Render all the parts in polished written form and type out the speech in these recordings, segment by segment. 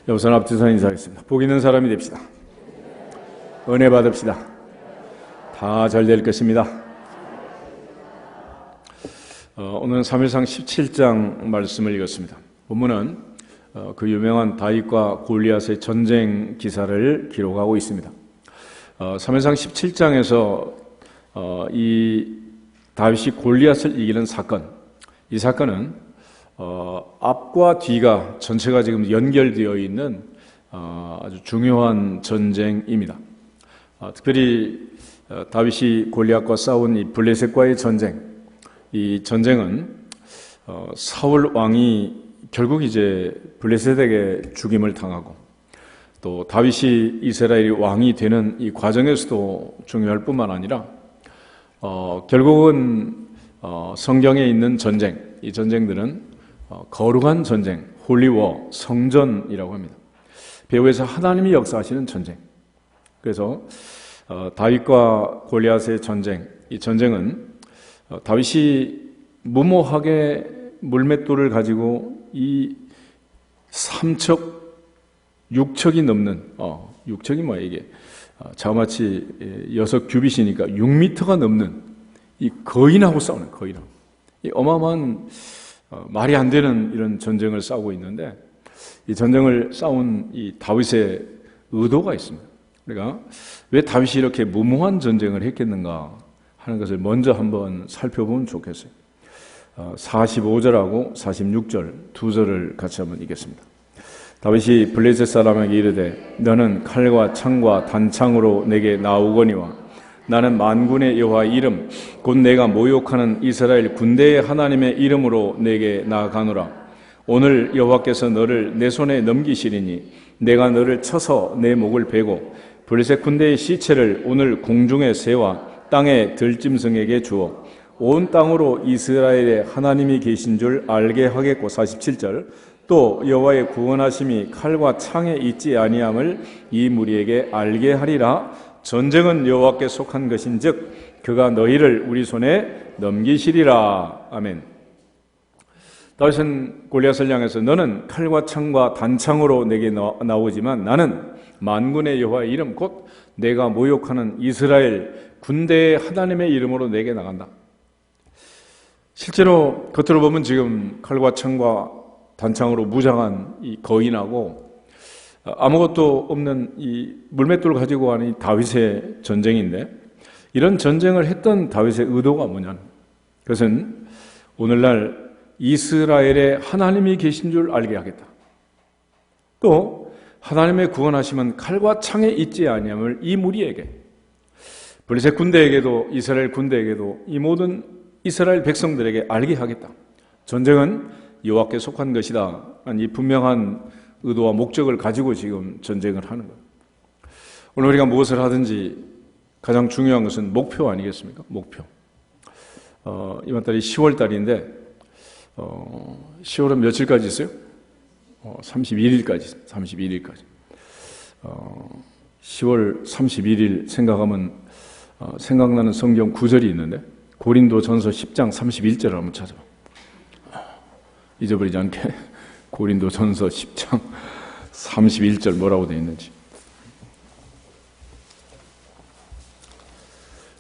여우선 앞뒤선 인사하겠습니다. 복 있는 사람이 됩시다. 은혜 받읍시다. 다 잘 될 것입니다. 오늘은 사무엘상 17장 말씀을 읽었습니다. 본문은 그 유명한 다윗과 골리앗의 전쟁 기사를 기록하고 있습니다. 사무엘상 17장에서 이 다윗이 골리앗을 이기는 사건, 이 사건은 앞과 뒤가 전체가 지금 연결되어 있는 아주 중요한 전쟁입니다. 특별히 다윗이 골리앗과 싸운 이 블레셋과의 전쟁, 이 전쟁은 사울 왕이 결국 이제 블레셋에게 죽임을 당하고 또 다윗이 이스라엘의 왕이 되는 이 과정에서도 중요할 뿐만 아니라 결국은 성경에 있는 전쟁, 이 전쟁들은 거룩한 전쟁, 홀리워, 성전이라고 합니다. 배후에서 하나님이 역사하시는 전쟁. 그래서 다윗과 골리앗의 전쟁, 이 전쟁은 다윗이 무모하게 물맷돌을 가지고 이 3척, 6척이 넘는, 6척이 뭐야 이게? 자그마치 6규빗이니까 6m가 넘는 이 거인하고 싸우는, 거인하고. 이 어마어마한 말이 안 되는 이런 전쟁을 싸우고 있는데, 이 전쟁을 싸운 이 다윗의 의도가 있습니다. 그러니까 왜 다윗이 이렇게 무모한 전쟁을 했겠는가 하는 것을 먼저 한번 살펴보면 좋겠어요. 45절하고 46절 두 절을 같이 한번 읽겠습니다. 다윗이 블레셋 사람에게 이르되 너는 칼과 창과 단창으로 내게 나오거니와 나는 만군의 여호와의 이름 곧 내가 모욕하는 이스라엘 군대의 하나님의 이름으로 내게 나아가노라. 오늘 여호와께서 너를 내 손에 넘기시리니 내가 너를 쳐서 내 목을 베고 블레셋 군대의 시체를 오늘 공중의 새와 땅의 들짐승에게 주어 온 땅으로 이스라엘의 하나님이 계신 줄 알게 하겠고. 47절 또 여호와의 구원하심이 칼과 창에 있지 아니함을 이 무리에게 알게 하리라. 전쟁은 여호와께 속한 것인즉 그가 너희를 우리 손에 넘기시리라. 아멘. 다윗은 골리앗을 향해서 너는 칼과 창과 단창으로 내게 나오지만 나는 만군의 여호와의 이름 곧 내가 모욕하는 이스라엘 군대의 하나님의 이름으로 내게 나간다. 실제로 겉으로 보면 지금 칼과 창과 단창으로 무장한 이 거인하고 아무것도 없는 이 물맷돌을 가지고 가는 이 다윗의 전쟁인데, 이런 전쟁을 했던 다윗의 의도가 뭐냐? 그것은 오늘날 이스라엘에 하나님이 계신 줄 알게 하겠다. 또 하나님의 구원하심은 칼과 창에 있지 아니함을 이 무리에게, 블레셋 군대에게도 이스라엘 군대에게도 이 모든 이스라엘 백성들에게 알게 하겠다. 전쟁은 여호와께 속한 것이다. 이 분명한 의도와 목적을 가지고 지금 전쟁을 하는 거예요. 오늘 우리가 무엇을 하든지 가장 중요한 것은 목표 아니겠습니까? 목표. 이번 달이 10월 달인데 10월은 며칠까지 있어요? 31일까지. 31일까지. 10월 31일 생각하면 생각나는 성경 구절이 있는데 고린도전서 10장 31절을 한번 찾아봐. 잊어버리지 않게. 고린도전서 10장 31절 뭐라고 되어 있는지.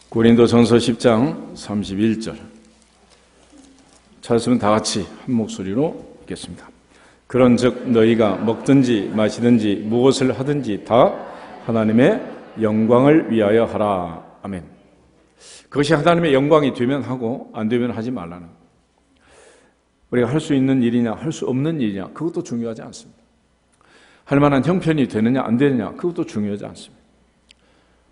고린도전서 10장 31절 찾았으면 다 같이 한 목소리로 읽겠습니다. 그런즉 너희가 먹든지 마시든지 무엇을 하든지 다 하나님의 영광을 위하여 하라. 아멘. 그것이 하나님의 영광이 되면 하고 안 되면 하지 말라는 거예요. 우리가 할 수 있는 일이냐 할 수 없는 일이냐 그것도 중요하지 않습니다. 할 만한 형편이 되느냐 안 되느냐 그것도 중요하지 않습니다.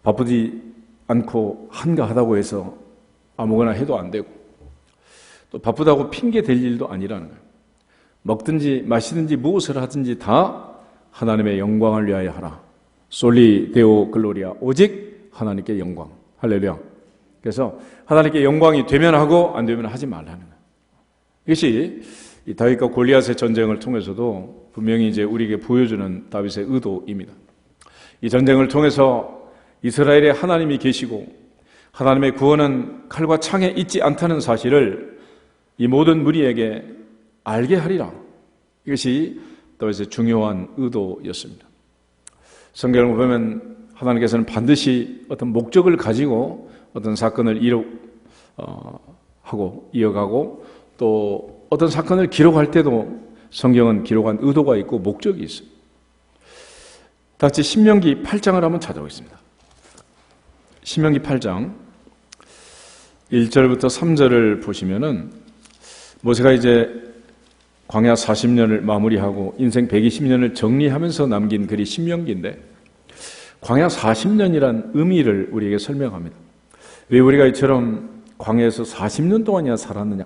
바쁘지 않고 한가하다고 해서 아무거나 해도 안 되고 또 바쁘다고 핑계 댈 일도 아니라는 거예요. 먹든지 마시든지 무엇을 하든지 다 하나님의 영광을 위하여 하라. 솔리 데오 글로리아, 오직 하나님께 영광. 할렐루야. 그래서 하나님께 영광이 되면 하고 안 되면 하지 말라는 거예요. 이것이 이 다윗과 골리앗의 전쟁을 통해서도 분명히 이제 우리에게 보여주는 다윗의 의도입니다. 이 전쟁을 통해서 이스라엘에 하나님이 계시고 하나님의 구원은 칼과 창에 있지 않다는 사실을 이 모든 무리에게 알게 하리라. 이것이 다윗의 중요한 의도였습니다. 성경을 보면 하나님께서는 반드시 어떤 목적을 가지고 어떤 사건을 하고 이어가고, 또 어떤 사건을 기록할 때도 성경은 기록한 의도가 있고 목적이 있어요. 다 같이 신명기 8장을 한번 찾아보겠습니다. 신명기 8장 1절부터 3절을 보시면은 모세가 이제 광야 40년을 마무리하고 인생 120년을 정리하면서 남긴 글이 신명기인데, 광야 40년이란 의미를 우리에게 설명합니다. 왜 우리가 이처럼 광야에서 40년 동안이나 살았느냐?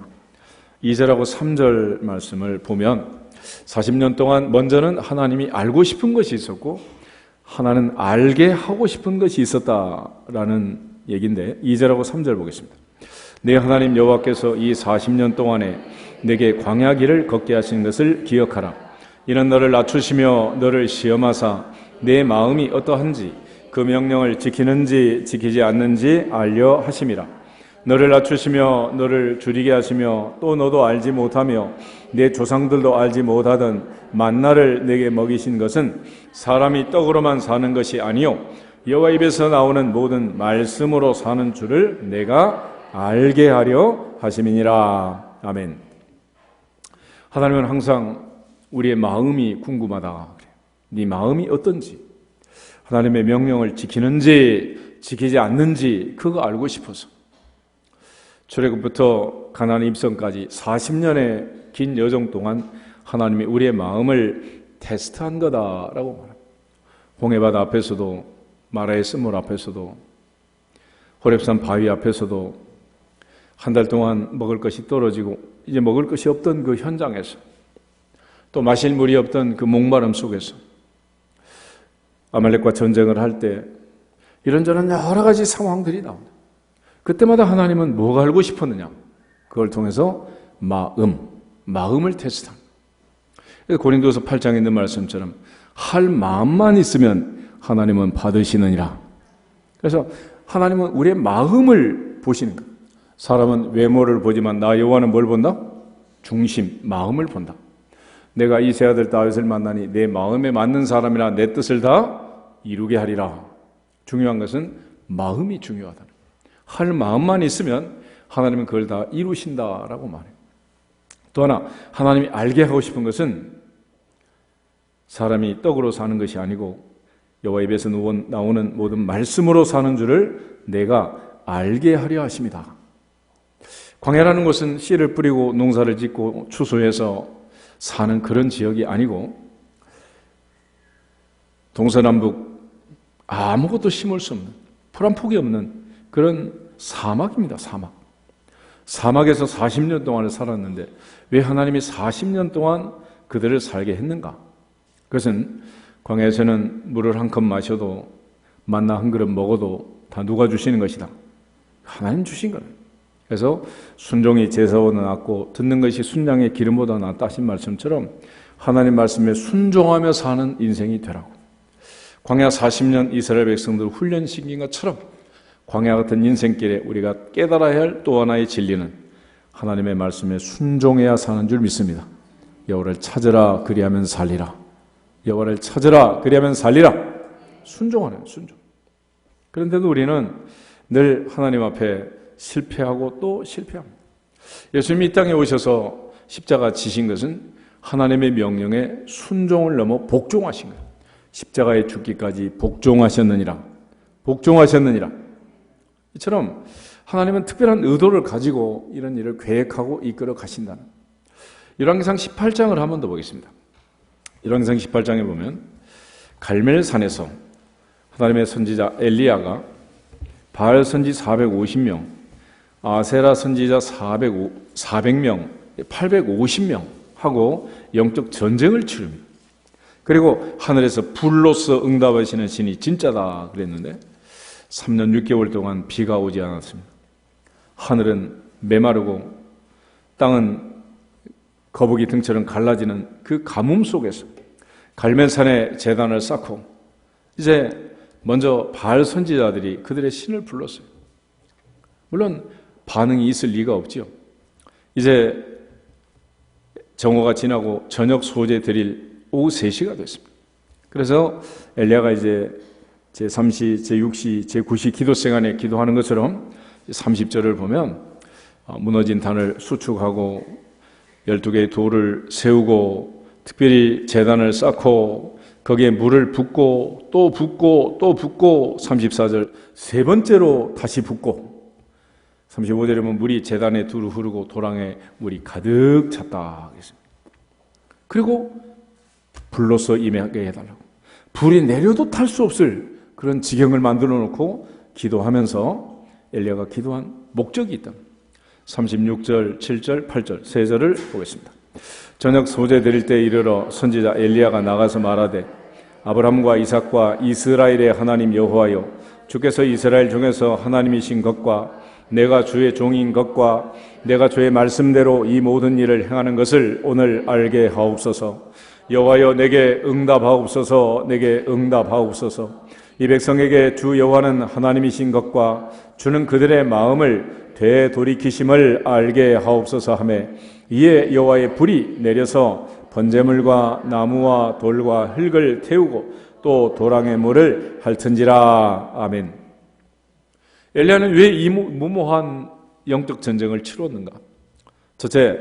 2절하고 3절 말씀을 보면 40년 동안 먼저는 하나님이 알고 싶은 것이 있었고 하나는 알게 하고 싶은 것이 있었다라는 얘기인데, 2절하고 3절 보겠습니다. 내 하나님 여호와께서 이 40년 동안에 내게 광야 길을 걷게 하신 것을 기억하라. 이는 너를 낮추시며 너를 시험하사 내 마음이 어떠한지 그 명령을 지키는지 지키지 않는지 알려 하심이라. 너를 낮추시며 너를 줄이게 하시며 또 너도 알지 못하며 내 조상들도 알지 못하던 만나를 내게 먹이신 것은 사람이 떡으로만 사는 것이 아니요 여호와 입에서 나오는 모든 말씀으로 사는 줄을 내가 알게 하려 하심이니라. 아멘. 하나님은 항상 우리의 마음이 궁금하다. 네 마음이 어떤지, 하나님의 명령을 지키는지 지키지 않는지 그거 알고 싶어서 출애굽부터 가나안 입성까지 40년의 긴 여정 동안 하나님이 우리의 마음을 테스트한 거다라고 말합니다. 홍해바다 앞에서도, 마라의 쓴물 앞에서도, 호렙산 바위 앞에서도 한 달 동안 먹을 것이 떨어지고 이제 먹을 것이 없던 그 현장에서, 또 마실 물이 없던 그 목마름 속에서 아말렉과 전쟁을 할 때 이런저런 여러 가지 상황들이 나옵니다. 그때마다 하나님은 뭐가 알고 싶었느냐? 그걸 통해서 마음을 테스트합니다. 고린도서 8장에 있는 말씀처럼 할 마음만 있으면 하나님은 받으시느니라. 그래서 하나님은 우리의 마음을 보시는 거예요. 사람은 외모를 보지만 나 여호와는 뭘 본다? 중심, 마음을 본다. 내가 이 세 아들 다윗을 만나니 내 마음에 맞는 사람이라 내 뜻을 다 이루게 하리라. 중요한 것은 마음이 중요하다. 할 마음만 있으면 하나님은 그걸 다 이루신다라고 말해요. 또 하나, 하나님이 알게 하고 싶은 것은 사람이 떡으로 사는 것이 아니고 여호와 입에서 나오는 모든 말씀으로 사는 줄을 내가 알게 하려 하심이다. 광야라는 곳은 씨를 뿌리고 농사를 짓고 추수해서 사는 그런 지역이 아니고 동서남북 아무것도 심을 수 없는, 풀 한 폭이 없는 그런 사막입니다. 사막에서 40년 동안을 살았는데 왜 하나님이 40년 동안 그들을 살게 했는가? 그것은 광야에서는 물을 한 컵 마셔도, 만나 한 그릇 먹어도 다 누가 주시는 것이다? 하나님 주신 거예요. 그래서 순종이 제사보다 낫고 듣는 것이 순양의 기름보다 낫다 하신 말씀처럼 하나님 말씀에 순종하며 사는 인생이 되라고. 광야 40년 이스라엘 백성들 훈련시킨 것처럼 광야 같은 인생길에 우리가 깨달아야 할 또 하나의 진리는 하나님의 말씀에 순종해야 사는 줄 믿습니다. 여호와를 찾으라 그리하면 살리라. 여호와를 찾으라 그리하면 살리라. 순종하는 순종. 그런데도 우리는 늘 하나님 앞에 실패하고 또 실패합니다. 예수님이 이 땅에 오셔서 십자가 지신 것은 하나님의 명령에 순종을 넘어 복종하신 거예요. 십자가에 죽기까지 복종하셨느니라. 이처럼 하나님은 특별한 의도를 가지고 이런 일을 계획하고 이끌어 가신다는. 열왕기상 18장을 한 번 더 보겠습니다. 열왕기상 18장에 보면 갈멜산에서 하나님의 선지자 엘리야가 바알 선지 450명, 아세라 선지자 400명, 850명 하고 영적 전쟁을 치릅니다. 그리고 하늘에서 불로서 응답하시는 신이 진짜다 그랬는데 3년 6개월 동안 비가 오지 않았습니다. 하늘은 메마르고 땅은 거북이 등처럼 갈라지는 그 가뭄 속에서 갈멜산에 제단을 쌓고 이제 먼저 바알 선지자들이 그들의 신을 불렀어요. 물론 반응이 있을 리가 없죠. 이제 정오가 지나고 저녁 소제 드릴 오후 3시가 됐습니다. 그래서 엘리야가 이제 제3시, 제6시, 제9시 기도 시간에 기도하는 것처럼 30절을 보면 무너진 단을 수축하고 12개의 돌을 세우고 특별히 제단을 쌓고 거기에 물을 붓고 또 붓고 또 붓고 34절 세 번째로 다시 붓고 35절에 보면 물이 제단에 두루 흐르고 도랑에 물이 가득 찼다 하겠습니다. 그리고 불로서 임하게 해달라고 불이 내려도 탈 수 없을 그런 지경을 만들어 놓고 기도하면서 엘리야가 기도한 목적이 있다. 36절, 7절, 8절 세 절을 보겠습니다. 저녁 소재 드릴 때 이르러 선지자 엘리야가 나가서 말하되 아브라함과 이삭과 이스라엘의 하나님 여호와여 주께서 이스라엘 중에서 하나님이신 것과 내가 주의 종인 것과 내가 주의 말씀대로 이 모든 일을 행하는 것을 오늘 알게 하옵소서. 여호와여 내게 응답하옵소서. 내게 응답하옵소서. 이 백성에게 주 여호와는 하나님이신 것과 주는 그들의 마음을 되돌이키심을 알게 하옵소서 하매 이에 여호와의 불이 내려서 번제물과 나무와 돌과 흙을 태우고 또 도랑의 물을 핥은지라. 아멘. 엘리야는 왜 이 무모한 영적 전쟁을 치렀는가? 첫째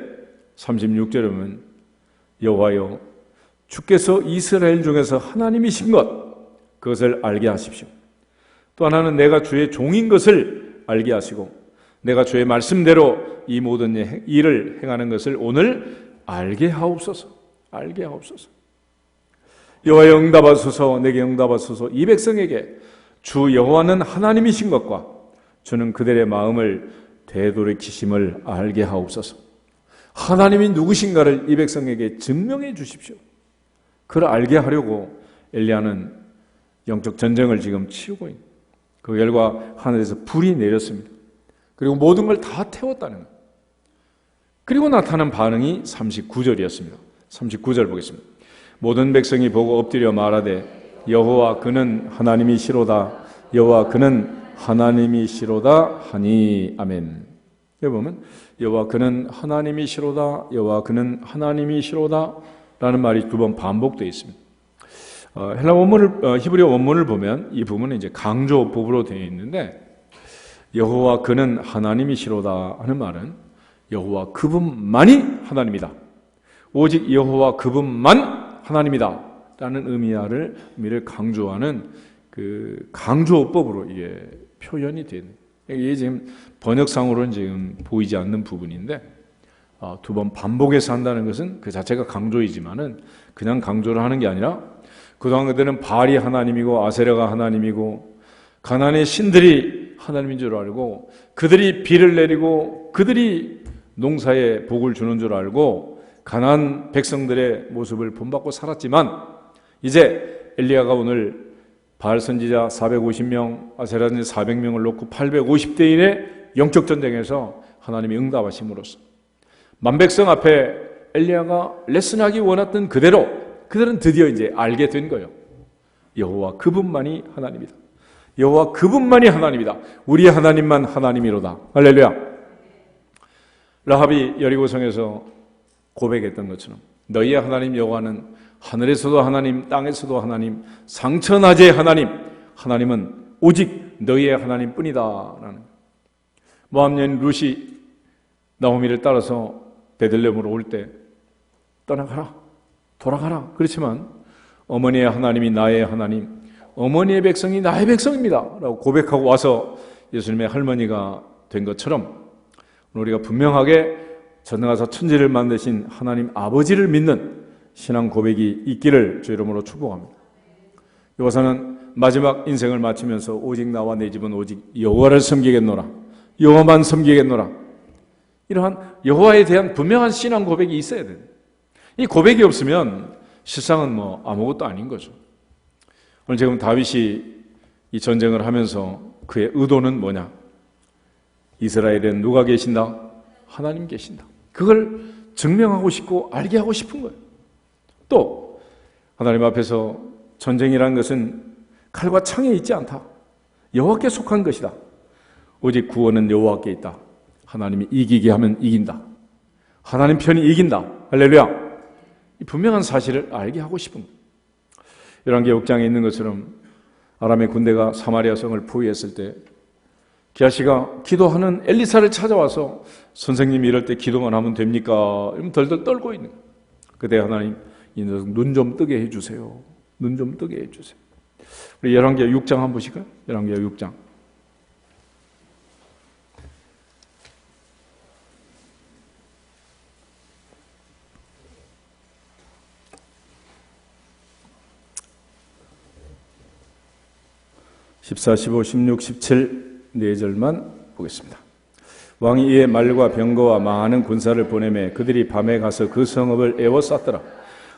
36절에 보면 여호와여 주께서 이스라엘 중에서 하나님이신 것 그것을 알게 하십시오. 또 하나는 내가 주의 종인 것을 알게 하시고 내가 주의 말씀대로 이 모든 일을 행하는 것을 오늘 알게 하옵소서. 알게 하옵소서. 여호와여 응답하소서. 내게 응답하소서. 이 백성에게 주 여호와는 하나님이신 것과 주는 그들의 마음을 되돌이키심을 알게 하옵소서. 하나님이 누구신가를 이 백성에게 증명해 주십시오. 그를 알게 하려고 엘리야는 영적 전쟁을 지금 치우고 있는 그 결과 하늘에서 불이 내렸습니다. 그리고 모든 걸 다 태웠다는 것. 그리고 나타난 반응이 39절이었습니다. 39절 보겠습니다. 모든 백성이 보고 엎드려 말하되 여호와 그는 하나님이시로다. 여호와 그는 하나님이시로다 하니. 아멘. 여기 보면 여호와 그는 하나님이시로다. 여호와 그는 하나님이시로다 라는 말이 두 번 반복되어 있습니다. 헬라 원문을 히브리어 원문을 보면 이 부분은 이제 강조법으로 되어 있는데 여호와 그는 하나님이시로다 하는 말은 여호와 그분만이 하나님이다. 오직 여호와 그분만 하나님이다 라는 의미를 강조하는 그 강조법으로 이게 표현이 되는. 이게 지금 번역상으로는 지금 보이지 않는 부분인데 두 번 반복해서 한다는 것은 그 자체가 강조이지만은 그냥 강조를 하는 게 아니라 그동안 그들은 바알이 하나님이고 아세라가 하나님이고 가나안의 신들이 하나님인 줄 알고 그들이 비를 내리고 그들이 농사에 복을 주는 줄 알고 가나안 백성들의 모습을 본받고 살았지만 이제 엘리야가 오늘 바알 선지자 450명, 아세라 선지자 400명을 놓고 850대 1의 영적 전쟁에서 하나님이 응답하심으로써 만백성 앞에 엘리야가 레슨하기 원했던 그대로 그들은 드디어 이제 알게 된 거예요. 여호와 그분만이 하나님이다. 여호와 그분만이 하나님이다. 우리 하나님만 하나님이로다. 할렐루야. 라합이 여리고성에서 고백했던 것처럼 너희의 하나님 여호와는 하늘에서도 하나님, 땅에서도 하나님, 상천하제 하나님, 하나님은 오직 너희의 하나님뿐이다 라는. 모압 여인 룻이 나오미를 따라서 베들레헴으로 올 때 떠나가라, 돌아가라. 그렇지만 어머니의 하나님이 나의 하나님, 어머니의 백성이 나의 백성입니다 라고 고백하고 와서 예수님의 할머니가 된 것처럼 우리가 분명하게 전능하사 천지를 만드신 하나님 아버지를 믿는 신앙 고백이 있기를 주 이름으로 축복합니다. 여호와는 마지막 인생을 마치면서 오직 나와 내 집은 오직 여호와를 섬기겠노라, 여호와만 섬기겠노라, 이러한 여호와에 대한 분명한 신앙 고백이 있어야 돼요. 이 고백이 없으면 실상은 뭐 아무것도 아닌 거죠. 오늘 지금 다윗이 이 전쟁을 하면서 그의 의도는 뭐냐? 이스라엘엔 누가 계신다? 하나님 계신다. 그걸 증명하고 싶고 알게 하고 싶은 거예요. 또 하나님 앞에서 전쟁이라는 것은 칼과 창에 있지 않다. 여호와께 속한 것이다. 오직 구원은 여호와께 있다. 하나님이 이기게 하면 이긴다. 하나님 편이 이긴다. 할렐루야. 이 분명한 사실을 알게 하고 싶은 거예요. 열왕기하 6장에 있는 것처럼 아람의 군대가 사마리아 성을 포위했을 때 기하시가 기도하는 엘리사를 찾아와서 선생님이 이럴 때 기도만 하면 됩니까? 이러면 덜덜 떨고 있는 거예요. 그때 하나님 이 녀석 눈 좀 뜨게 해주세요. 눈 좀 뜨게 해주세요. 우리 열왕기하 6장 한번 보실까요? 열왕기하 6장 14, 15, 16, 17 4절만 보겠습니다. 왕이 이에 말과 병거와 많은 군사를 보내매 그들이 밤에 가서 그 성읍을 에워쌌더라.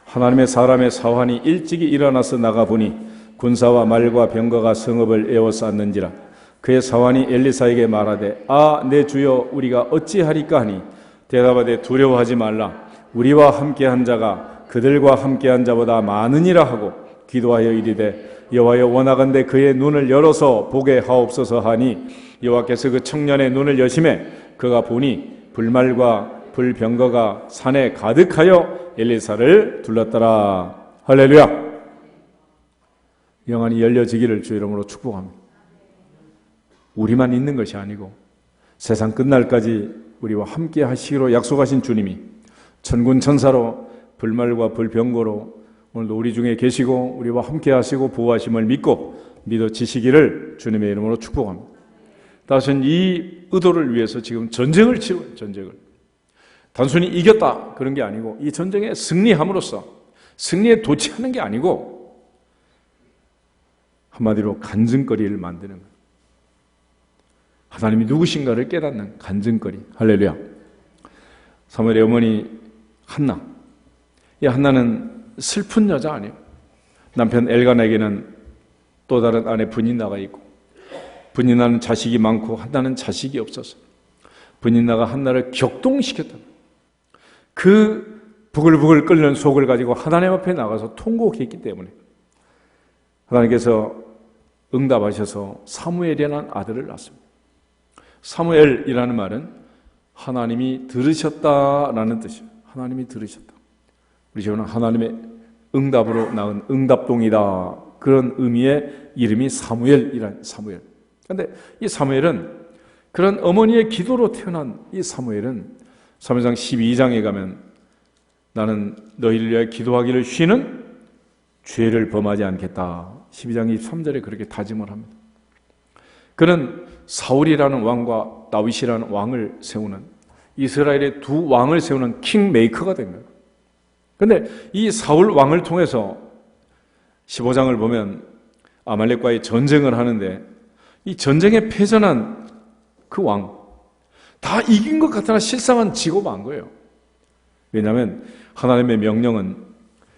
하나님의 사람의 사환이 일찍이 일어나서 나가보니 군사와 말과 병거가 성읍을 에워쌌는지라. 그의 사환이 엘리사에게 말하되 내 주여 우리가 어찌하리까 하니 대답하되 두려워하지 말라. 우리와 함께한 자가 그들과 함께한 자보다 많으니라 하고 기도하여 이르되 여호와여 원하건대 그의 눈을 열어서 보게 하옵소서 하니 여호와께서 그 청년의 눈을 여심해 그가 보니 불말과 불병거가 산에 가득하여 엘리사를 둘렀더라. 할렐루야. 영안이 열려지기를 주 이름으로 축복합니다. 우리만 있는 것이 아니고 세상 끝날까지 우리와 함께 하시기로 약속하신 주님이 천군 천사로 불말과 불병거로 오늘도 우리 중에 계시고 우리와 함께 하시고 보호하심을 믿어지시기를 주님의 이름으로 축복합니다. 다시는 이 의도를 위해서 지금 전쟁을 치르는 전쟁을 단순히 이겼다 그런 게 아니고 이 전쟁에 승리함으로써 승리에 도취하는 게 아니고 한마디로 간증거리를 만드는 거예요. 하나님이 누구신가를 깨닫는 간증거리. 할렐루야. 사무엘의 어머니 한나. 이 한나는 슬픈 여자 아니에요. 남편 엘간에게는 또 다른 아내 브닌나가 있고 브닌나는 자식이 많고 한나는 자식이 없어서 브닌나가 한나를 격동시켰다. 그 부글부글 끓는 속을 가지고 하나님 앞에 나가서 통곡했기 때문에 하나님께서 응답하셔서 사무엘이라는 아들을 낳았습니다. 사무엘이라는 말은 하나님이 들으셨다라는 뜻이에요. 하나님이 들으셨다. 우리 지금은 하나님의 응답으로 낳은 응답동이다. 그런 의미의 이름이 사무엘이란 사무엘. 그런데 이 사무엘은 그런 어머니의 기도로 태어난 이 사무엘은 사무엘상 12장에 가면 나는 너희를 위하여 기도하기를 쉬는 죄를 범하지 않겠다. 12장 23절에 그렇게 다짐을 합니다. 그는 사울이라는 왕과 다윗이라는 왕을 세우는 이스라엘의 두 왕을 세우는 킹메이커가 된 거예요. 그런데 이 사울 왕을 통해서 15장을 보면 아말렉과의 전쟁을 하는데 이 전쟁에 패전한 그 왕, 다 이긴 것 같으나 실상은 지고 만 거예요. 왜냐하면 하나님의 명령은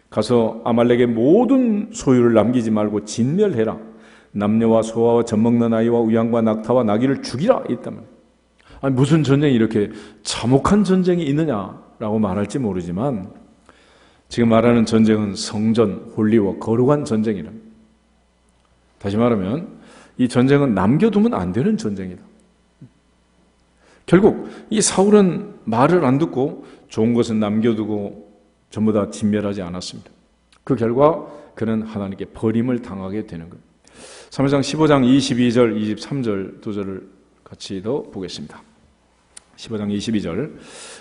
가서 아말렉의 모든 소유를 남기지 말고 진멸해라. 남녀와 소아와 젖먹는 아이와 우양과 낙타와 나귀를 죽이라 있다면 아니 무슨 전쟁이 이렇게 참혹한 전쟁이 있느냐라고 말할지 모르지만 지금 말하는 전쟁은 성전, 홀리워, 거룩한 전쟁이라. 다시 말하면 이 전쟁은 남겨두면 안 되는 전쟁이다. 결국 이 사울은 말을 안 듣고 좋은 것은 남겨두고 전부 다 진멸하지 않았습니다. 그 결과 그는 하나님께 버림을 당하게 되는 거예요. 사무엘상 15장 22절, 23절 두 절을 같이 더 보겠습니다. 15장 22절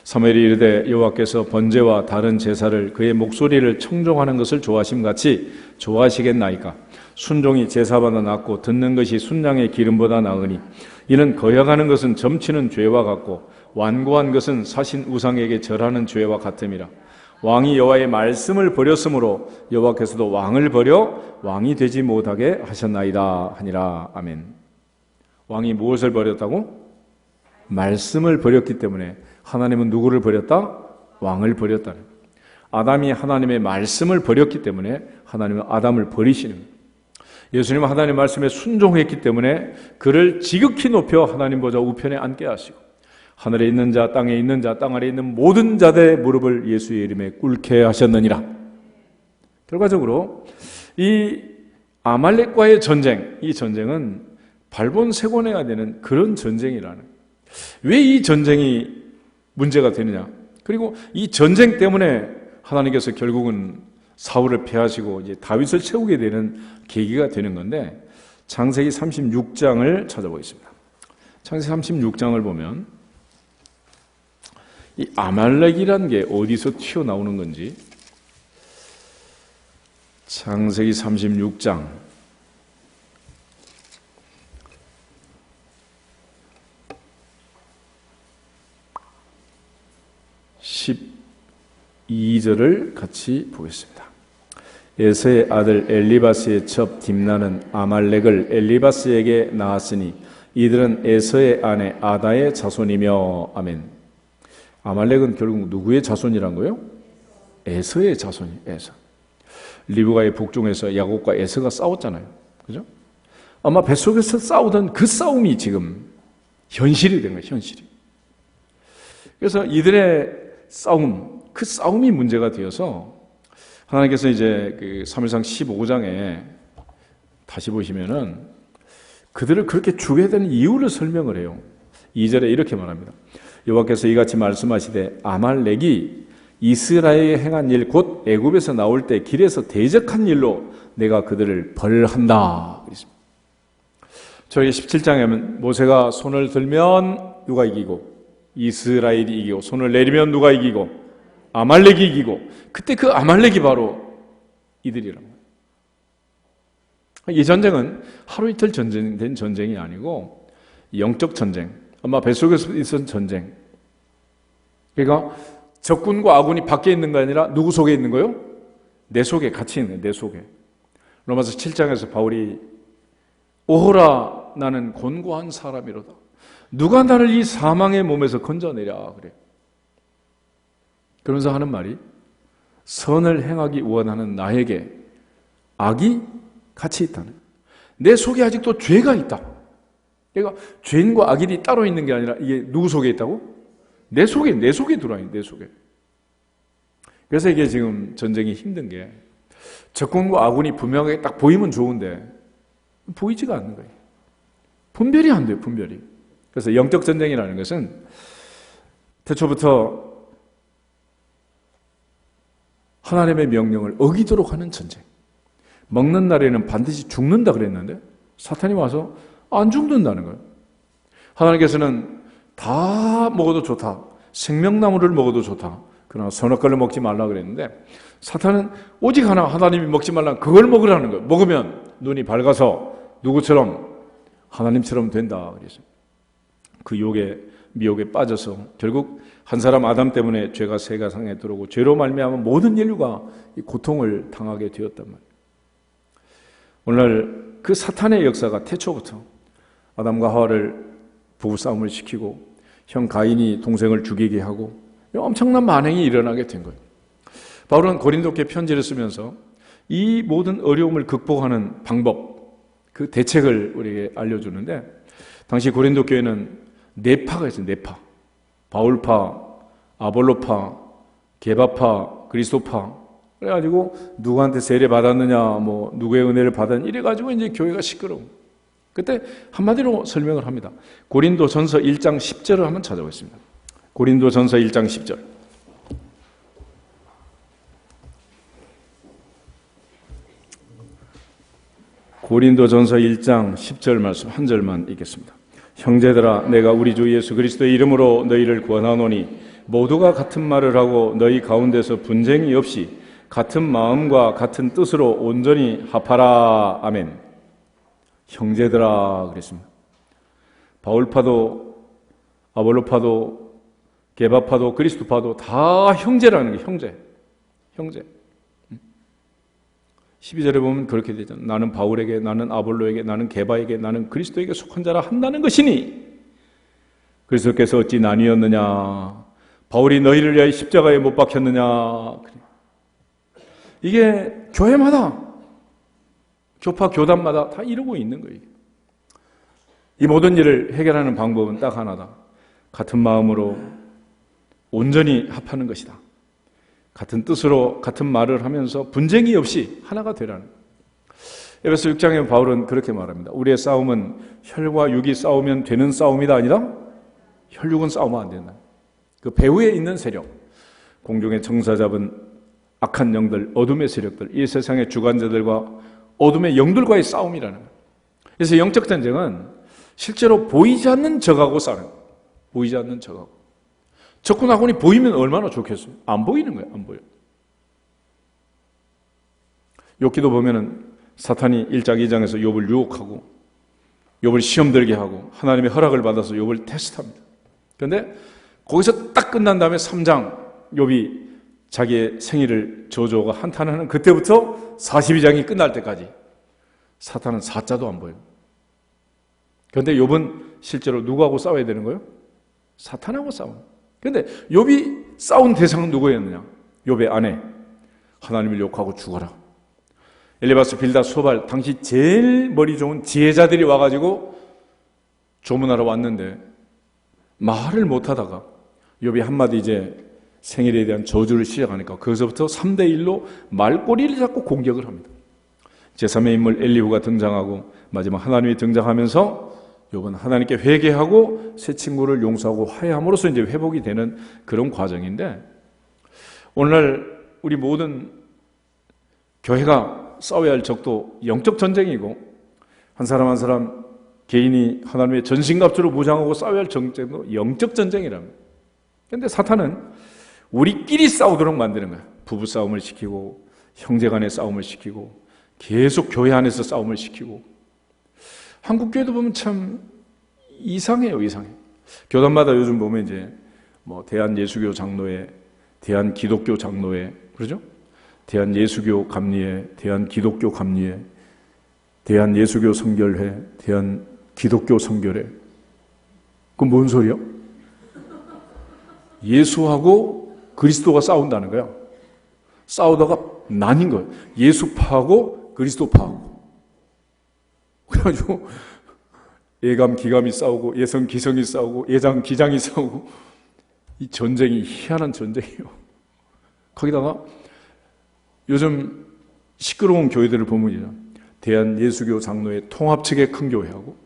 사무엘이 이르되 여호와께서 번제와 다른 제사를 그의 목소리를 청종하는 것을 좋아하심같이 좋아하시겠나이까. 순종이 제사보다 낫고 듣는 것이 순양의 기름보다 나으니 이는 거역하는 것은 점치는 죄와 같고 완고한 것은 사신 우상에게 절하는 죄와 같음이라. 왕이 여호와의 말씀을 버렸으므로 여호와께서도 왕을 버려 왕이 되지 못하게 하셨나이다 하니라. 아멘. 왕이 무엇을 버렸다고? 말씀을 버렸기 때문에 하나님은 누구를 버렸다? 왕을 버렸다. 아담이 하나님의 말씀을 버렸기 때문에 하나님은 아담을 버리시는 거예요. 예수님은 하나님의 말씀에 순종했기 때문에 그를 지극히 높여 하나님 보좌 우편에 앉게 하시고 하늘에 있는 자, 땅에 있는 자, 땅 아래에 있는 모든 자들의 무릎을 예수의 이름에 꿇게 하셨느니라. 결과적으로 이 아말렉과의 전쟁, 이 전쟁은 발본색원해야 되는 그런 전쟁이라는. 왜 이 전쟁이 문제가 되느냐? 그리고 이 전쟁 때문에 하나님께서 결국은 사울을 패하시고 이제 다윗을 세우게 되는 계기가 되는 건데, 창세기 36장을 찾아보겠습니다. 창세기 36장을 보면 이 아말렉이라는 게 어디서 튀어나오는 건지, 창세기 36장 12절을 같이 보겠습니다. 에서의 아들 엘리바스의 첩 딥나는 아말렉을 엘리바스에게 낳았으니 이들은 에서의 아내 아다의 자손이며. 아멘. 아말렉은 결국 누구의 자손이란 거예요? 에서의 자손이. 에서. 리브가의 북중에서 야곱과 에서가 싸웠잖아요. 그죠? 아마 뱃속에서 싸우던 그 싸움이 지금 현실이 된 거예요. 현실이. 그래서 이들의 싸움, 그 싸움이 문제가 되어서 하나님께서 이제 그 사무엘상 15장에 다시 보시면은 그들을 그렇게 죽여야 되는 이유를 설명을 해요. 2절에 이렇게 말합니다. 여호와께서 이같이 말씀하시되 아말렉이 이스라엘에 행한 일 곧 애굽에서 나올 때 길에서 대적한 일로 내가 그들을 벌한다. 저희 17장에 하면 모세가 손을 들면 누가 이기고 이스라엘이 이기고 손을 내리면 누가 이기고 아말렉이 이기고, 그때 그 아말렉이 바로 이들이란 거예요. 이 전쟁은 하루 이틀 된 전쟁이 아니고 영적 전쟁, 아마 뱃속에서 있었던 전쟁. 그러니까 적군과 아군이 밖에 있는 게 아니라 누구 속에 있는 거예요? 내 속에 같이 있는 거예요. 내 속에. 로마서 7장에서 바울이 오호라 나는 곤고한 사람이로다. 누가 나를 이 사망의 몸에서 건져내랴 그래. 그러면서 하는 말이 선을 행하기 원하는 나에게 악이 같이 있다는, 내 속에 아직도 죄가 있다. 그러니까 죄인과 악인이 따로 있는 게 아니라 이게 누구 속에 있다고? 내 속에 들어와 있는, 내 속에. 그래서 이게 지금 전쟁이 힘든 게 적군과 아군이 분명하게 딱 보이면 좋은데 보이지가 않는 거예요. 분별이 안 돼요, 분별이. 그래서 영적 전쟁이라는 것은 태초부터 하나님의 명령을 어기도록 하는 전쟁. 먹는 날에는 반드시 죽는다 그랬는데 사탄이 와서 안 죽는다는 거예요. 하나님께서는 다 먹어도 좋다, 생명나무를 먹어도 좋다, 그러나 선악과를 먹지 말라 그랬는데 사탄은 오직 하나, 하나님이 먹지 말라 그걸 먹으라는 거예요. 먹으면 눈이 밝아서 누구처럼? 하나님처럼 된다 그랬어요. 그 미혹에 빠져서 결국 한 사람 아담 때문에 죄가 세상에 들어오고 죄로 말미암아 모든 인류가 고통을 당하게 되었단 말이에요. 오늘 그 사탄의 역사가 태초부터 아담과 하와를 부부싸움을 시키고 형 가인이 동생을 죽이게 하고 엄청난 만행이 일어나게 된 거예요. 바울은 고린도께 편지를 쓰면서 이 모든 어려움을 극복하는 방법, 그 대책을 우리에게 알려주는데, 당시 고린도 교회는 네 파가 있어요. 네 파. 바울파, 아볼로파, 게바파, 그리스도파. 그래가지고 누구한테 세례 받았느냐, 뭐 누구의 은혜를 받았느냐, 이래가지고 이제 교회가 시끄러워. 그때 한마디로 설명을 합니다. 고린도전서 1장 10절을 한번 찾아보겠습니다. 고린도전서 1장 10절. 고린도전서 1장 10절 말씀 한 절만 읽겠습니다. 형제들아, 내가 우리 주 예수 그리스도의 이름으로 너희를 권하노니 모두가 같은 말을 하고 너희 가운데서 분쟁이 없이 같은 마음과 같은 뜻으로 온전히 합하라. 아멘. 형제들아 그랬습니다. 바울파도 아볼로파도 게바파도 그리스도파도 다 형제라는 게 형제. 12절에 보면 그렇게 되잖아요. 나는 바울에게, 나는 아볼로에게, 나는 게바에게, 나는 그리스도에게 속한 자라 한다는 것이니 그리스도께서 어찌 나뉘었느냐, 바울이 너희를 위하여 십자가에 못 박혔느냐. 이게 교회마다, 교파 교단마다 다 이러고 있는 거예요. 이 모든 일을 해결하는 방법은 딱 하나다. 같은 마음으로 온전히 합하는 것이다. 같은 뜻으로 같은 말을 하면서 분쟁이 없이 하나가 되라는. 에베소 6장에 바울은 그렇게 말합니다. 우리의 싸움은 혈과 육이 싸우면 되는 싸움이다 아니라 혈육은 싸우면 안 된다. 그 배후에 있는 세력, 공중의 청사 잡은 악한 영들, 어둠의 세력들, 이 세상의 주관자들과 어둠의 영들과의 싸움이라는 거예요. 그래서 영적 전쟁은 실제로 보이지 않는 적하고 싸우는 거예요. 보이지 않는 적하고. 적군 아군이 보이면 얼마나 좋겠어요. 안 보이는 거예요. 안 보여요. 욥기도 보면은 사탄이 1장 2장에서 욥을 유혹하고 욥을 시험 들게 하고 하나님의 허락을 받아서 욥을 테스트합니다. 그런데 거기서 딱 끝난 다음에 3장 욥이 자기의 생일을 저주가 한탄하는 그때부터 42장이 끝날 때까지 사탄은 사자도 안 보여요. 그런데 욥은 실제로 누구하고 싸워야 되는 거예요? 사탄하고 싸워요. 그런데 욥이 싸운 대상은 누구였느냐? 욥의 아내, 하나님을 욕하고 죽어라. 엘리바스, 빌다, 소발, 당시 제일 머리 좋은 지혜자들이 와가지고 조문하러 왔는데 말을 못하다가 욥이 한마디 이제 생일에 대한 저주를 시작하니까 거기서부터 3대1로 말꼬리를 잡고 공격을 합니다. 제3의 인물 엘리후가 등장하고 마지막 하나님이 등장하면서 욥은 하나님께 회개하고 새 친구를 용서하고 화해함으로써 이제 회복이 되는 그런 과정인데, 오늘날 우리 모든 교회가 싸워야 할 적도 영적 전쟁이고 한 사람 한 사람 개인이 하나님의 전신갑주로 무장하고 싸워야 할 전쟁도 영적 전쟁이랍니다. 그런데 사탄은 우리끼리 싸우도록 만드는 거예요. 부부싸움을 시키고 형제간의 싸움을 시키고 계속 교회 안에서 싸움을 시키고. 한국교회도 보면 참 이상해요. 이상해. 교단마다 요즘 보면 이제 뭐 대한예수교 장로회, 대한기독교 장로회, 그러죠? 대한예수교 감리회, 대한기독교 감리회, 대한예수교 성결회, 대한기독교 성결회. 그건 뭔 소리야? 예수하고 그리스도가 싸운다는 거야. 싸우다가 나뉜 거예요. 예수파하고 그리스도파하고. 그래가지고 예감 기감이 싸우고 예성 기성이 싸우고 예장 기장이 싸우고, 이 전쟁이 희한한 전쟁이에요. 거기다가 요즘 시끄러운 교회들을 보면 대한예수교 장로회 통합 측의 큰 교회하고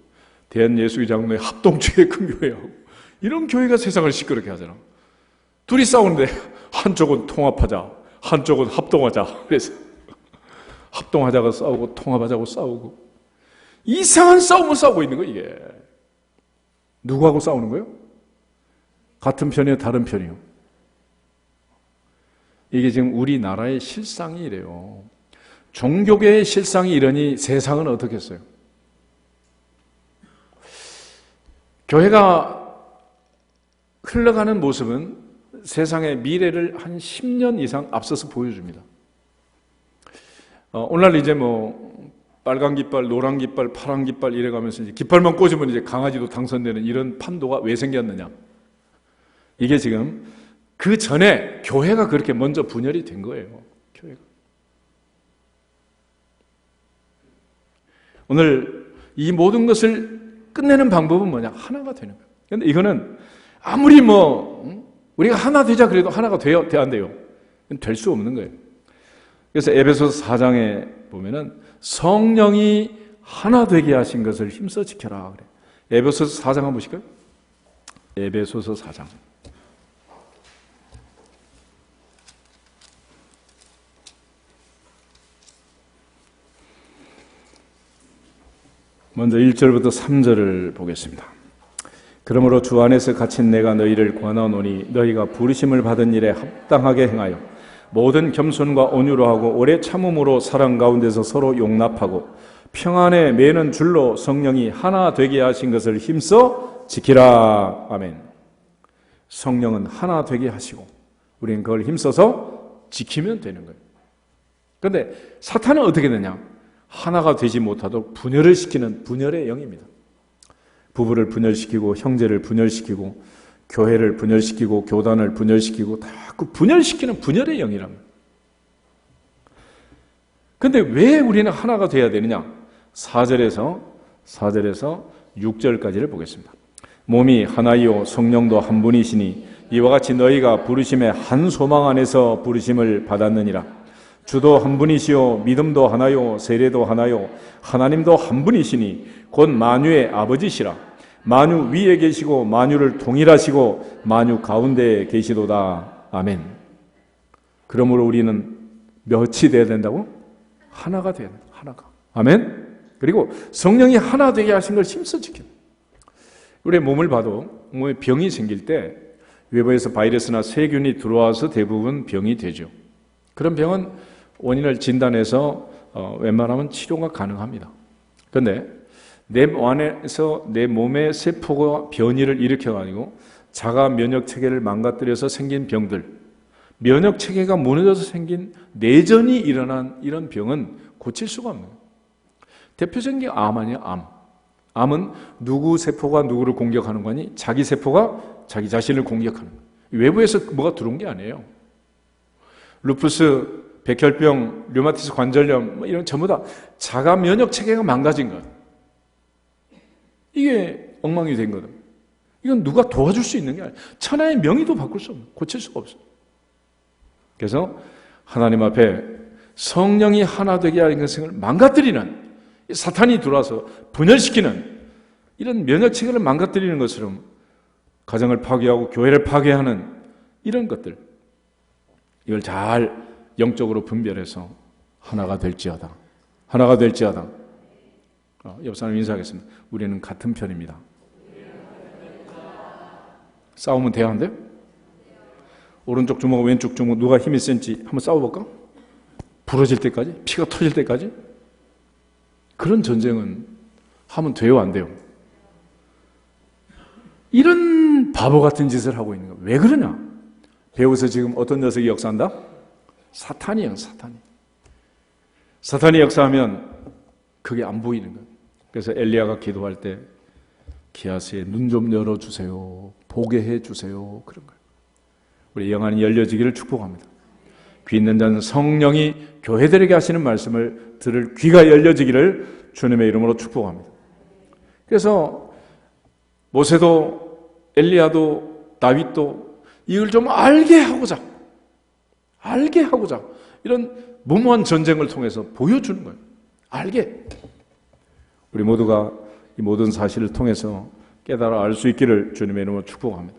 대한예수교 장로회 합동 측의 큰 교회하고, 이런 교회가 세상을 시끄럽게 하잖아. 둘이 싸우는데 한쪽은 통합하자, 한쪽은 합동하자. 그래서 합동하자고 싸우고 통합하자고 싸우고, 이상한 싸움을 싸우고 있는 거예요. 이게 누구하고 싸우는 거예요? 같은 편이요, 다른 편이요? 이게 지금 우리나라의 실상이 이래요. 종교계의 실상이 이러니 세상은 어떻겠어요? 교회가 흘러가는 모습은 세상의 미래를 한 10년 이상 앞서서 보여줍니다. 오늘날 이제 뭐 빨간 깃발, 노란 깃발, 파란 깃발 이래가면서 이제 깃발만 꽂으면 이제 강아지도 당선되는 이런 판도가 왜 생겼느냐? 이게 지금 그 전에 교회가 그렇게 먼저 분열이 된 거예요. 교회가. 오늘 이 모든 것을 끝내는 방법은 뭐냐? 하나가 되는 거예요. 그런데 이거는 아무리 우리가 하나 되자 그래도 하나가 돼요? 안 돼요? 될 수 없는 거예요. 그래서 에베소서 4장에 보면은 성령이 하나 되게 하신 것을 힘써 지켜라 그래. 에베소서 4장 한번 보실까요? 에베소서 4장. 먼저 1절부터 3절을 보겠습니다. 그러므로 주 안에서 갇힌 내가 너희를 권하노니 너희가 부르심을 받은 일에 합당하게 행하여 모든 겸손과 온유로 하고 오래 참음으로 사랑 가운데서 서로 용납하고 평안에 매는 줄로 성령이 하나 되게 하신 것을 힘써 지키라. 아멘. 성령은 하나 되게 하시고 우리는 그걸 힘써서 지키면 되는 거예요. 그런데 사탄은 어떻게 되냐? 하나가 되지 못하도록 분열을 시키는 분열의 영입니다. 부부를 분열시키고 형제를 분열시키고 교회를 분열시키고 교단을 분열시키고 다 그 분열시키는 분열의 영이랍니다. 그런데 왜 우리는 하나가 돼야 되느냐? 4절에서 6절까지를 보겠습니다. 몸이 하나이요 성령도 한 분이시니 이와 같이 너희가 부르심의 한 소망 안에서 부르심을 받았느니라. 주도 한 분이시요 믿음도 하나요 세례도 하나요 하나님도 한 분이시니 곧 만유의 아버지시라. 만유 위에 계시고 만유를 통일하시고 만유 가운데에 계시도다. 아멘. 그러므로 우리는 몇이 돼야 된다고? 하나가 돼야 된다. 하나가. 아멘? 그리고 성령이 하나 되게 하신 걸 힘써 지켜요. 우리의 몸을 봐도 몸에 병이 생길 때 외부에서 바이러스나 세균이 들어와서 대부분 병이 되죠. 그런 병은 원인을 진단해서 웬만하면 치료가 가능합니다. 그런데 내 안에서 내 몸의 세포가 변이를 일으켜가지고 자가 면역 체계를 망가뜨려서 생긴 병들, 면역 체계가 무너져서 생긴 내전이 일어난 이런 병은 고칠 수가 없는 거예요. 대표적인 게 암 아니에요, 암. 암은 누구 세포가 누구를 공격하는 거니? 자기 세포가 자기 자신을 공격하는 거예요. 외부에서 뭐가 들어온 게 아니에요. 루푸스, 백혈병, 류마티스 관절염 이런 전부 다 자가 면역 체계가 망가진 거예요. 이게 엉망이 된 거다. 이건 누가 도와줄 수 있는 게 아니에요. 천하의 명의도 바꿀 수 없어요. 고칠 수가 없어요. 그래서 하나님 앞에 성령이 하나 되게 하는 것을 망가뜨리는, 사탄이 들어와서 분열시키는 이런 면역체계를 망가뜨리는 것처럼 가정을 파괴하고 교회를 파괴하는 이런 것들, 이걸 잘 영적으로 분별해서 하나가 될지어다. 하나가 될지어다. 옆 사람 인사하겠습니다. 우리는 같은 편입니다. 싸우면 돼야 한대? 오른쪽 주먹과 왼쪽 주먹 누가 힘이 센지 한번 싸워볼까? 부러질 때까지? 피가 터질 때까지? 그런 전쟁은 하면 돼요, 안 돼요? 이런 바보 같은 짓을 하고 있는 거예요. 왜 그러냐? 배우서 지금 어떤 녀석이 역사한다? 사탄이에요, 사탄이. 사탄이 역사하면 그게 안 보이는 거예요. 그래서 엘리야가 기도할 때 기하스에 눈 좀 열어주세요. 보게 해주세요. 그런 거예요. 우리 영안이 열려지기를 축복합니다. 귀 있는 자는 성령이 교회들에게 하시는 말씀을 들을 귀가 열려지기를 주님의 이름으로 축복합니다. 그래서 모세도 엘리야도 다윗도 이걸 좀 알게 하고자 이런 무모한 전쟁을 통해서 보여주는 거예요. 알게. 우리 모두가 이 모든 사실을 통해서 깨달아 알 수 있기를 주님의 이름으로 축복합니다.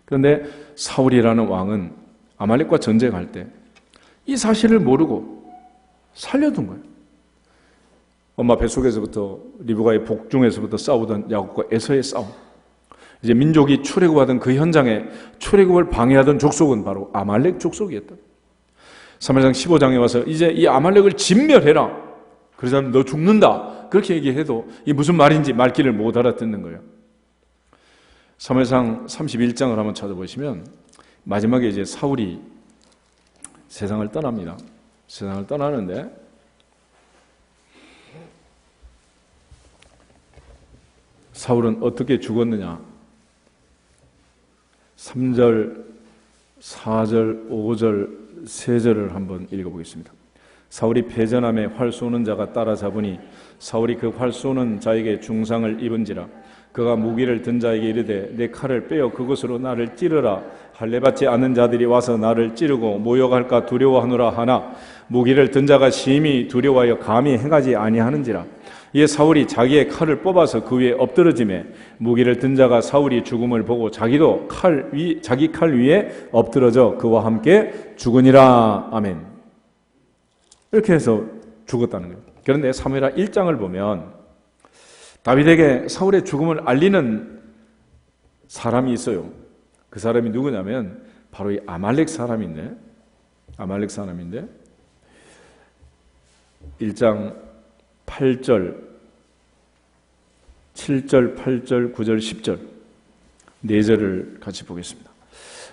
그런데 사울이라는 왕은 아말렉과 전쟁할 때 이 사실을 모르고 살려둔 거예요. 엄마 뱃속에서부터 리브가의 복중에서부터 싸우던 야곱과 에서의 싸움. 이제 민족이 출애굽하던 그 현장에 출애굽을 방해하던 족속은 바로 아말렉 족속이었다. 사무엘상 15장에 와서 이제 이 아말렉을 진멸해라. 그러자면 너 죽는다. 그렇게 얘기해도 이게 무슨 말인지 말귀를 못 알아듣는 거예요. 사무엘상 31장을 한번 찾아보시면 마지막에 이제 사울이 세상을 떠납니다. 세상을 떠나는데 사울은 어떻게 죽었느냐? 3절, 4절, 5절, 3절을 한번 읽어보겠습니다. 사울이 패전함에 활 쏘는 자가 따라잡으니 사울이 그 활 쏘는 자에게 중상을 입은지라 그가 무기를 든 자에게 이르되 내 칼을 빼어 그것으로 나를 찌르라 할례받지 않는 자들이 와서 나를 찌르고 모욕할까 두려워하노라 하나 무기를 든 자가 심히 두려워하여 감히 행하지 아니하는지라. 이에 사울이 자기의 칼을 뽑아서 그 위에 엎드러지매 무기를 든 자가 사울이 죽음을 보고 자기도 자기 칼 위에 엎드러져 그와 함께 죽으니라. 아멘. 이렇게 해서 죽었다는 거예요. 그런데 사무엘하 1장을 보면 다윗에게 사울의 죽음을 알리는 사람이 있어요. 그 사람이 누구냐면 바로 이 아말렉 사람인데 1장 8절, 7절, 8절, 9절, 10절 4절을 같이 보겠습니다.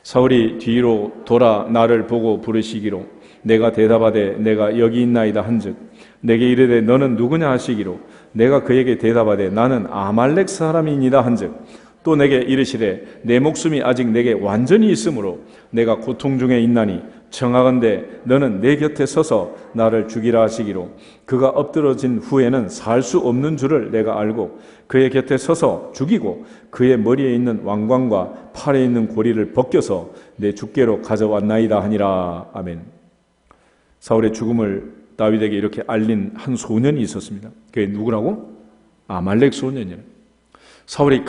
사울이 뒤로 돌아 나를 보고 부르시기로 내가 대답하되 내가 여기 있나이다 한즉 내게 이르되 너는 누구냐 하시기로 내가 그에게 대답하되 나는 아말렉 사람이니이다 한즉 또 내게 이르시되 내 목숨이 아직 내게 완전히 있으므로 내가 고통 중에 있나니 청하건대 너는 내 곁에 서서 나를 죽이라 하시기로 그가 엎드러진 후에는 살 수 없는 줄을 내가 알고 그의 곁에 서서 죽이고 그의 머리에 있는 왕관과 팔에 있는 고리를 벗겨서 내 주께로 가져왔나이다 하니라. 아멘. 사울의 죽음을 다윗에게 이렇게 알린 한 소년이 있었습니다. 그게 누구라고? 아말렉 소년이에요. 사울이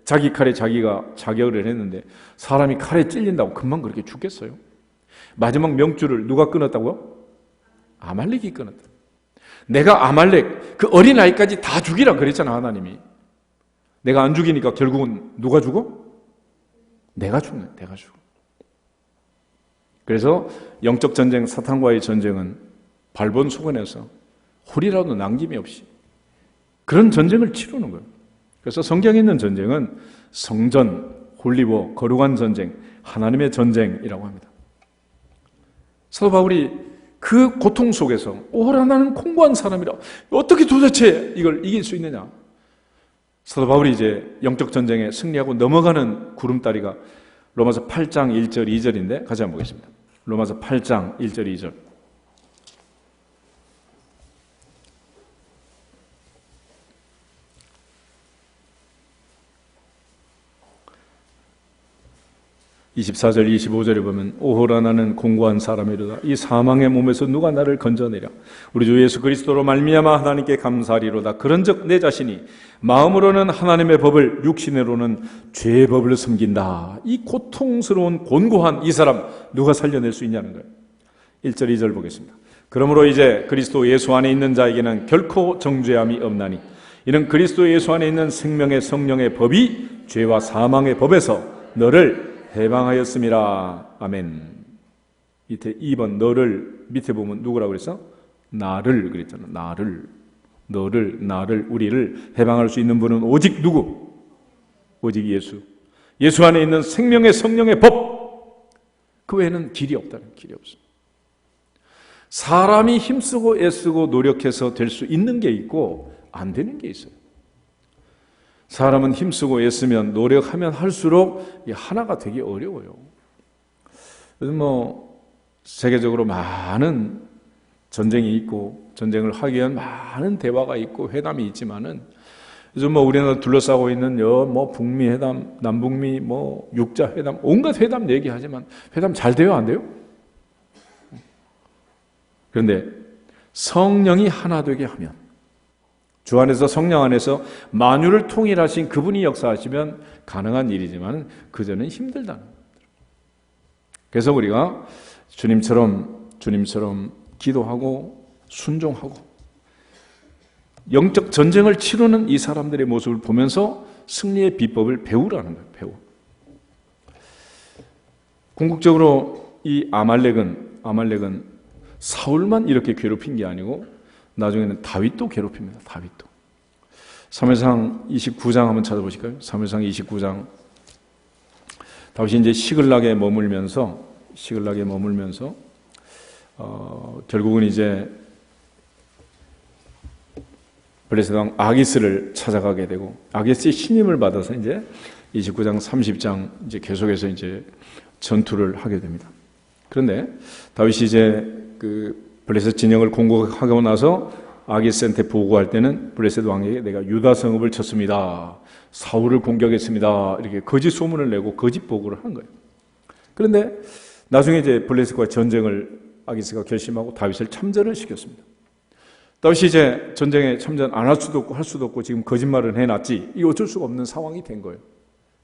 자기 칼에 자기가 자격을 했는데 사람이 칼에 찔린다고 금방 그렇게 죽겠어요? 마지막 명줄을 누가 끊었다고요? 아말렉이 끊었다. 내가 아말렉 그 어린아이까지 다 죽이라 그랬잖아 하나님이. 내가 안 죽이니까 결국은 누가 죽어? 내가 죽네. 내가 죽어. 그래서 영적 전쟁, 사탄과의 전쟁은 발본소근해서 홀이라도 남김이 없이 그런 전쟁을 치르는 거예요. 그래서 성경에 있는 전쟁은 성전, 홀리워, 거룩한 전쟁, 하나님의 전쟁이라고 합니다. 사도 바울이 그 고통 속에서 오라 나는 공고한 사람이라 어떻게 도대체 이걸 이길 수 있느냐. 사도 바울이 이제 영적 전쟁에 승리하고 넘어가는 구름다리가 로마서 8장 1절 2절인데 같이 한번 보겠습니다. 로마서 8장 1절 2절. (24절) 25절에 보면 오호라 나는 공고한 사람이로다. 이 사망의 몸에서 누가 나를 건져내랴. 우리 주 예수 그리스도로 말미암아 하나님께 감사하리로다. 그런즉 내 자신이 마음으로는 하나님의 법을, 육신으로는 죄의 법을 섬긴다. 이 고통스러운 곤고한 이 사람 누가 살려낼 수 있냐는 거예요. 1절 2절 보겠습니다. 그러므로 이제 그리스도 예수 안에 있는 자에게는 결코 정죄함이 없나니 이는 그리스도 예수 안에 있는 생명의 성령의 법이 죄와 사망의 법에서 너를 해방하였음이라. 아멘. 밑에 2번 너를 밑에 보면 누구라고 그랬어? 나를 그랬잖아. 나를, 너를, 나를, 우리를 해방할 수 있는 분은 오직 누구? 오직 예수. 예수 안에 있는 생명의 성령의 법. 그 외에는 길이 없다는, 길이 없어. 사람이 힘쓰고 애쓰고 노력해서 될 수 있는 게 있고 안 되는 게 있어요. 사람은 힘쓰고 애쓰면 노력하면 할수록 하나가 되기 어려워요. 요즘 세계적으로 많은 전쟁이 있고 전쟁을 하기 위한 많은 대화가 있고 회담이 있지만은 요즘 우리나라 둘러싸고 있는 북미 회담, 남북미 육자 회담, 온갖 회담 얘기하지만 회담 잘 돼요, 안 돼요? 그런데 성령이 하나 되게 하면 주 안에서 성령 안에서 만유를 통일하신 그분이 역사하시면 가능한 일이지만 그전엔 힘들다는 거예요. 그래서 우리가 주님처럼 기도하고 순종하고 영적 전쟁을 치르는 이 사람들의 모습을 보면서 승리의 비법을 배우라는 거예요. 배워. 궁극적으로 이 아말렉은 사울만 이렇게 괴롭힌 게 아니고 나중에는 다윗도 괴롭힙니다. 다윗도. 사무엘상 29장 한번 찾아보실까요? 사무엘상 29장. 다윗이 이제 시글락에 머물면서 결국은 이제 블레셋 왕 아기스를 찾아가게 되고 아기스의 신임을 받아서 이제 29장 30장 이제 계속해서 이제 전투를 하게 됩니다. 그런데 다윗이 이제 그 블레셋 진영을 공격하고 나서 아기스한테 보고할 때는 블레셋 왕에게 내가 유다 성읍을 쳤습니다. 사울을 공격했습니다. 이렇게 거짓 소문을 내고 거짓 보고를 한 거예요. 그런데 나중에 이제 블레셋과 전쟁을 아기스가 결심하고 다윗을 참전을 시켰습니다. 다윗이 이제 전쟁에 참전 안 할 수도 없고 할 수도 없고 지금 거짓말을 해놨지. 이게 어쩔 수가 없는 상황이 된 거예요.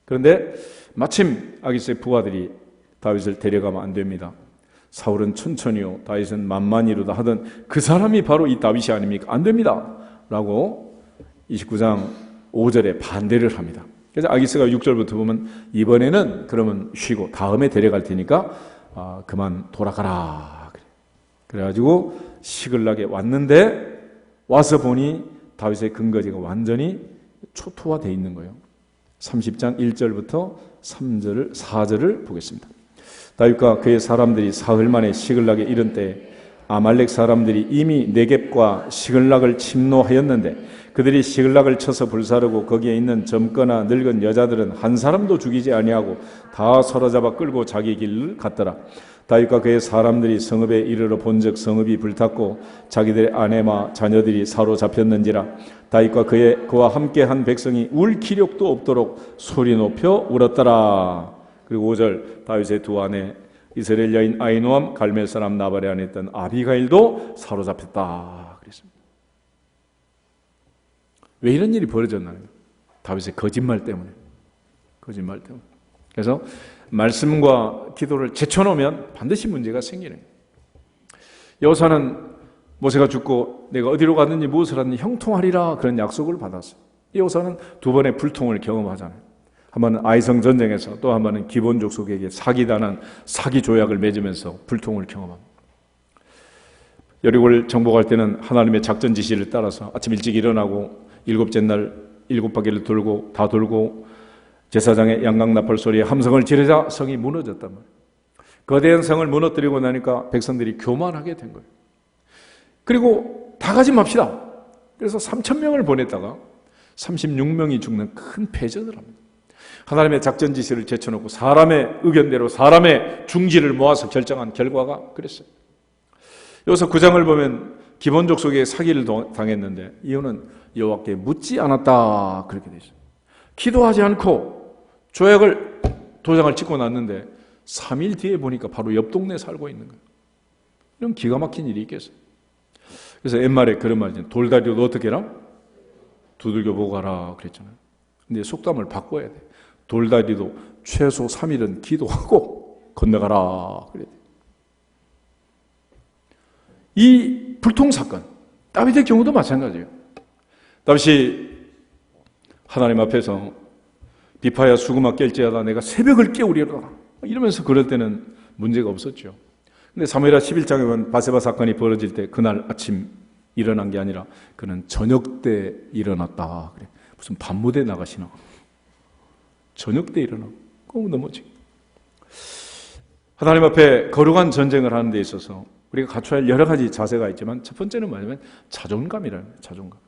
그런데 마침 아기스의 부하들이 다윗을 데려가면 안 됩니다. 사울은 천천히요 다윗은 만만히로다 하던 그 사람이 바로 이 다윗이 아닙니까? 안 됩니다 라고 29장 5절에 반대를 합니다. 그래서 아기스가 6절부터 보면 이번에는 그러면 쉬고 다음에 데려갈 테니까 그만 돌아가라. 그래가지고 시글락에 왔는데 와서 보니 다윗의 근거지가 완전히 초토화되어 있는 거예요. 30장 1절부터 3절을 4절을 보겠습니다. 다윗과 그의 사람들이 사흘 만에 시글락에 이른 때에 아말렉 사람들이 이미 네겝과 시글락을 침노하였는데 그들이 시글락을 쳐서 불사르고 거기에 있는 젊거나 늙은 여자들은 한 사람도 죽이지 아니하고 다 사로잡아 끌고 자기 길을 갔더라. 다윗과 그의 사람들이 성읍에 이르러 본즉 성읍이 불탔고 자기들의 아내와 자녀들이 사로잡혔는지라. 다윗과 그와 함께한 백성이 울 기력도 없도록 소리 높여 울었더라. 그리고 5절 다윗의 두 아내 이스라엘 여인 아히노암 갈멜 사람 나발의 아내 있던 아비가일도 사로잡혔다 그랬습니다. 왜 이런 일이 벌어졌나요? 다윗의 거짓말 때문에. 그래서 말씀과 기도를 제쳐놓으면 반드시 문제가 생기는 거예요. 여호사는 모세가 죽고 내가 어디로 가든지 무엇을 하든지 형통하리라 그런 약속을 받았어요. 여호사는 두 번의 불통을 경험하잖아요. 한 번은 아이성 전쟁에서, 또 한 번은 기본 족속에게 사기당한 사기 조약을 맺으면서 불통을 경험합니다. 여리고를 정복할 때는 하나님의 작전 지시를 따라서 아침 일찍 일어나고 일곱째 날 7바퀴를 돌고 다 돌고 제사장의 양강나팔 소리에 함성을 지르자 성이 무너졌단 말이에요. 거대한 성을 무너뜨리고 나니까 백성들이 교만하게 된 거예요. 그리고 다 가지 맙시다. 그래서 3,000명을 보냈다가 36명이 죽는 큰 패전을 합니다. 하나님의 작전 지시를 제쳐놓고 사람의 의견대로 사람의 중지를 모아서 결정한 결과가 그랬어요. 여기서 9장을 보면 기본 족속에 사기를 당했는데 이유는 여호와께 묻지 않았다 그렇게 되죠. 기도하지 않고 조약을 도장을 찍고 놨는데 3일 뒤에 보니까 바로 옆 동네에 살고 있는 거예요. 이런 기가 막힌 일이 있겠어요. 그래서 옛말에 그런 말이죠. 돌다리도 너 어떻게 해라? 두들겨 보고 가라 그랬잖아요. 근데 속담을 바꿔야 돼. 돌다리도 최소 3일은 기도하고 건너가라 그래야 돼. 이 불통사건, 다윗의 경우도 마찬가지예요. 다윗이 하나님 앞에서 비파야 수구마 깰지어다 내가 새벽을 깨우리로다 이러면서 그럴 때는 문제가 없었죠. 근데 사무엘하 11장에 보면 바세바 사건이 벌어질 때 그날 아침 일어난 게 아니라 그는 저녁 때 일어났다 그래. 무슨 밤무대 나가시나? 저녁 때 일어나고 넘어지. 하나님 앞에 거룩한 전쟁을 하는 데 있어서 우리가 갖춰야 할 여러 가지 자세가 있지만 첫 번째는 뭐냐면 자존감이라는 거예요. 자존감.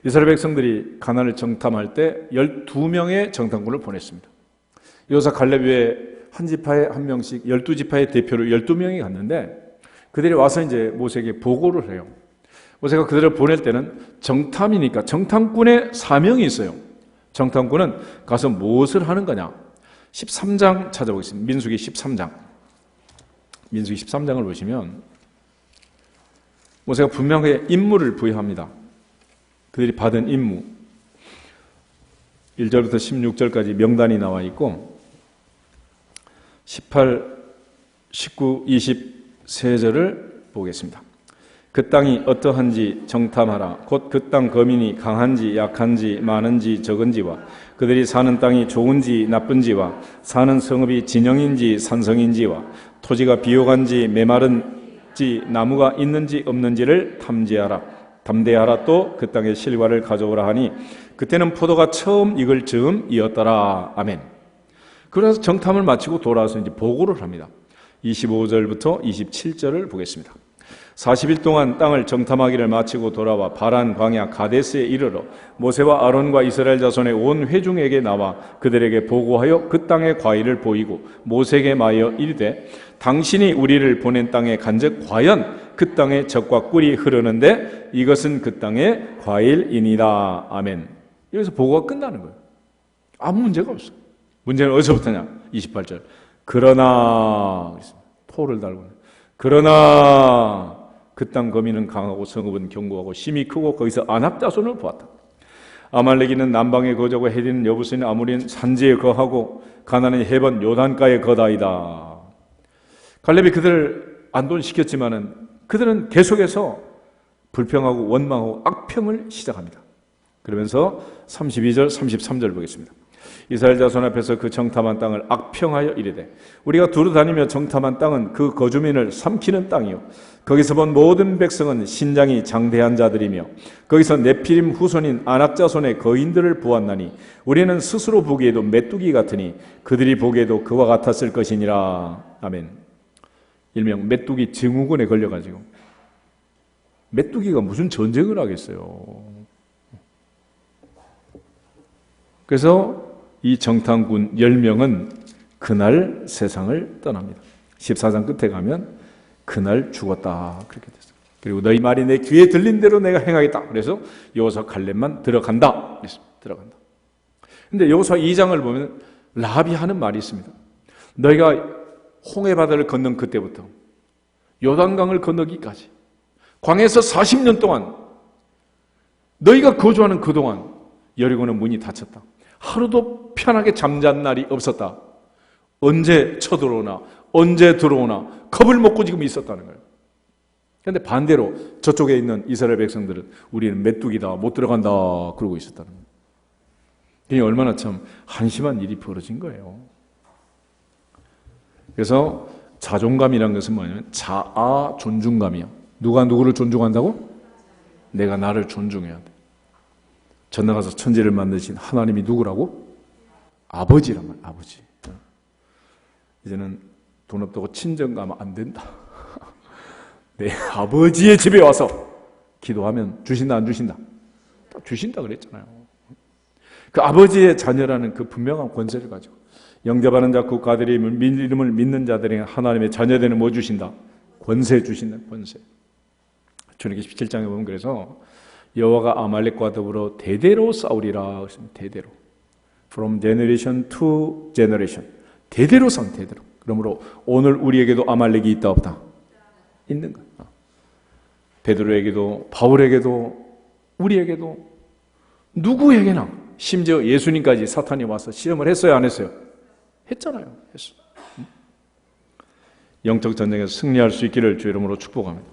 이스라엘 백성들이 가나안을 정탐할 때 12명의 정탐꾼을 보냈습니다. 여호사 갈렙 외에 한 지파에 한 명씩 12지파의 대표로 12명이 갔는데 그들이 와서 이제 모세에게 보고를 해요. 모세가 그들을 보낼 때는 정탐이니까 정탐꾼의 사명이 있어요. 정탐꾼은 가서 무엇을 하는 거냐? 13장 찾아보겠습니다. 민수기 13장. 민수기 13장을 보시면 모세가 분명하게 임무를 부여합니다. 그들이 받은 임무 1절부터 16절까지 명단이 나와 있고 18, 19, 20 3절을 보겠습니다. 그 땅이 어떠한지 정탐하라. 곧 그 땅 거민이 강한지 약한지 많은지 적은지와 그들이 사는 땅이 좋은지 나쁜지와 사는 성읍이 진영인지 산성인지와 토지가 비옥한지 메마른지 나무가 있는지 없는지를 담대하라. 또 그 땅의 실과를 가져오라 하니 그때는 포도가 처음 익을 즈음이었더라. 아멘. 그래서 정탐을 마치고 돌아와서 이제 보고를 합니다. 25절부터 27절을 보겠습니다. 40일 동안 땅을 정탐하기를 마치고 돌아와 바란 광야 가데스에 이르러 모세와 아론과 이스라엘 자손의 온 회중에게 나와 그들에게 보고하여 그 땅의 과일을 보이고 모세에게 말하여 이르되 당신이 우리를 보낸 땅에 간즉 과연 그 땅에 젖과 꿀이 흐르는데 이것은 그 땅의 과일이니라. 아멘. 여기서 보고가 끝나는 거예요. 아무 문제가 없어요. 문제는 어디서부터냐? 28절. 그러나 포를 달고 그러나 그 땅 거민은 강하고 성읍은 견고하고 심이 크고 거기서 아낙 자손을 보았다. 아말렉이는 남방에 거주하고 헤디는 여부스인 아모리는 산지에 거하고 가나안은 헤번 요단가에 거다이다. 갈렙이 그들을 안돈시켰지만은 그들은 계속해서 불평하고 원망하고 악평을 시작합니다. 그러면서 32절 33절 보겠습니다. 이스라엘 자손 앞에서 그 정탐한 땅을 악평하여 이르되 우리가 두루 다니며 정탐한 땅은 그 거주민을 삼키는 땅이요 거기서 본 모든 백성은 신장이 장대한 자들이며 거기서 네피림 후손인 아낙 자손의 거인들을 보았나니 우리는 스스로 보기에도 메뚜기 같으니 그들이 보기에도 그와 같았을 것이니라. 아멘. 일명 메뚜기 증후군에 걸려가지고 메뚜기가 무슨 전쟁을 하겠어요. 그래서 이 정탐꾼 10명은 그날 세상을 떠납니다. 14장 끝에 가면 그날 죽었다 그렇게 됐어요. 그리고 너희 말이 내 귀에 들린 대로 내가 행하겠다. 그래서 여호수아 갈렙만 들어간다. 들어간다. 근데 여호수아 2장을 보면 라합이 하는 말이 있습니다. 너희가 홍해 바다를 건넌 그때부터 요단강을 건너기까지 광야에서 40년 동안 너희가 거주하는 그동안 여리고는 문이 닫혔다. 하루도 편하게 잠잔 날이 없었다. 언제 쳐들어오나 언제 들어오나 겁을 먹고 지금 있었다는 거예요. 그런데 반대로 저쪽에 있는 이스라엘 백성들은 우리는 메뚜기다 못 들어간다 그러고 있었다는 거예요. 이게 얼마나 참 한심한 일이 벌어진 거예요. 그래서 자존감이라는 것은 뭐냐면 자아 존중감이야. 누가 누구를 존중한다고? 내가 나를 존중해야 돼. 전나가서 천지를 만드신 하나님이 누구라고? 아버지란 말이야. 아버지. 이제는 돈 없다고 친정 가면 안 된다. 내 아버지의 집에 와서 기도하면 주신다 안 주신다? 주신다 그랬잖아요. 그 아버지의 자녀라는 그 분명한 권세를 가지고 영접하는 자 국가들이 이름을 믿는 자들이 하나님의 자녀되는 뭐 주신다? 권세 주신다. 권세. 출애굽기 17장에 보면 그래서 여호와가 아말렉과 더불어 대대로 싸우리라 그랬습니다. 대대로. From generation to generation. 대대로 싸운 대대로. 그러므로 오늘 우리에게도 아말렉이 있다 없다? 있는 거예요. 베드로에게도 바울에게도 우리에게도 누구에게나 심지어 예수님까지 사탄이 와서 시험을 했어요 안 했어요? 했잖아요. 했어. 영적 전쟁에서 승리할 수 있기를 주 이름으로 축복합니다.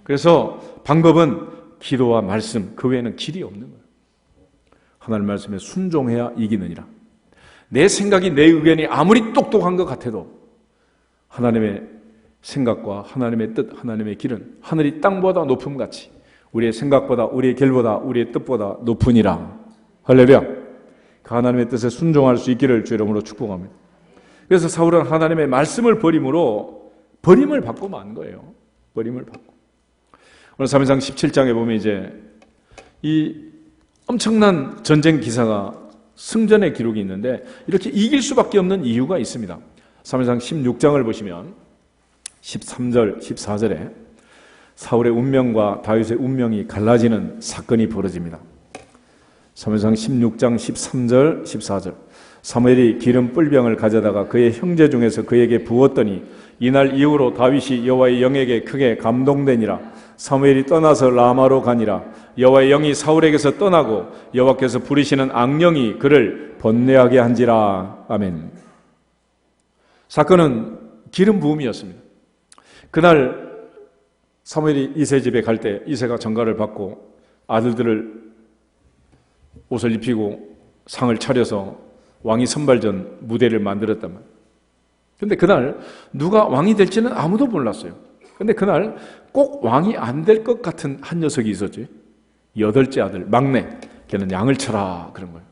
그래서 방법은 기도와 말씀 그 외에는 길이 없는 거예요. 하나님 말씀에 순종해야 이기느니라. 내 생각이 내 의견이 아무리 똑똑한 것 같아도 하나님의 생각과 하나님의 뜻, 하나님의 길은 하늘이 땅보다 높음 같이 우리의 생각보다 우리의 길보다 우리의 뜻보다 높으니라. 할렐루야. 그 하나님의 뜻에 순종할 수 있기를 주 이름으로 축복합니다. 그래서 사울은 하나님의 말씀을 버림으로 버림을 받고 만 거예요. 버림을 받고. 오늘 사무엘상 17장에 보면 이제 이 엄청난 전쟁 기사가 승전의 기록이 있는데 이렇게 이길 수밖에 없는 이유가 있습니다. 사무엘상 16장을 보시면 13절, 14절에 사울의 운명과 다윗의 운명이 갈라지는 사건이 벌어집니다. 사무엘상 16장 13절, 14절 사무엘이 기름 뿔병을 가져다가 그의 형제 중에서 그에게 부었더니 이날 이후로 다윗이 여호와의 영에게 크게 감동되니라. 사무엘이 떠나서 라마로 가니라. 여호와의 영이 사울에게서 떠나고 여호와께서 부리시는 악령이 그를 번뇌하게 한지라. 아멘. 사건은 기름 부음이었습니다. 그날 사무엘이 이세 집에 갈 때 이세가 전가를 받고 아들들을 옷을 입히고 상을 차려서 왕이 선발전 무대를 만들었단 말이에요. 그런데 그날 누가 왕이 될지는 아무도 몰랐어요. 그런데 그날 꼭 왕이 안 될 것 같은 한 녀석이 있었지. 8째 아들 막내 걔는 양을 쳐라 그런 거예요.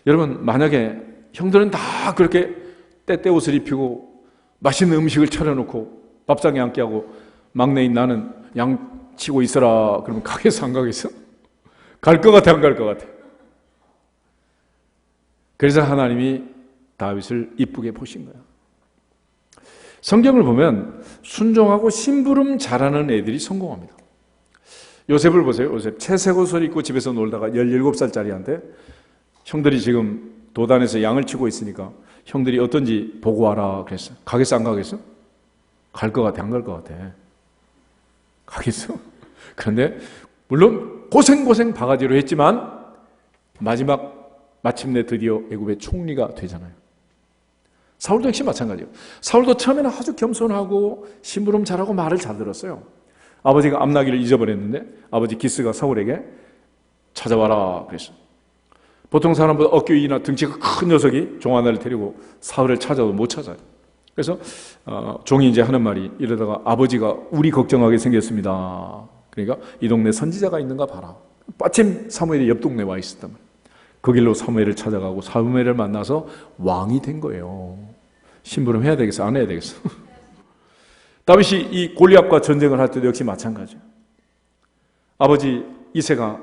여러분 만약에 형들은 다 그렇게 때때 옷을 입히고 맛있는 음식을 차려놓고 밥상에 앉게 하고 막내인 나는 양 치고 있어라 그러면 가겠어 안 가겠어? 갈 것 같아 안 갈 것 같아? 그래서 하나님이 다윗을 이쁘게 보신 거야. 성경을 보면 순종하고 심부름 잘하는 애들이 성공합니다. 요셉을 보세요. 요셉 채색 옷을 입고 집에서 놀다가 17살짜리한테 형들이 지금 도단에서 양을 치고 있으니까 형들이 어떤지 보고 와라 그랬어. 가겠어 안 가겠어? 갈 것 같아 안 갈 것 같아? 가겠어? 그런데 물론 고생 바가지로 했지만 마침내 드디어 애굽의 총리가 되잖아요. 사울도 역시 마찬가지예요. 사울도 처음에는 아주 겸손하고 심부름 잘하고 말을 잘 들었어요. 아버지가 암나기를 잊어버렸는데 아버지 기스가 사울에게 찾아와라 그랬어요. 보통 사람보다 어깨 위나 등치가 큰 녀석이 종 하나를 데리고 사울을 찾아도 못 찾아요. 그래서 종이 이제 하는 말이 이러다가 아버지가 우리 걱정하게 생겼습니다. 그러니까 이 동네 선지자가 있는가 봐라. 마침 사무엘이 옆 동네 와 있었단 말이에요. 그 길로 사무엘을 찾아가고 사무엘을 만나서 왕이 된 거예요. 심부름 해야 되겠어? 안 해야 되겠어? 다윗이 이 골리앗과 전쟁을 할 때도 역시 마찬가지예요. 아버지 이새가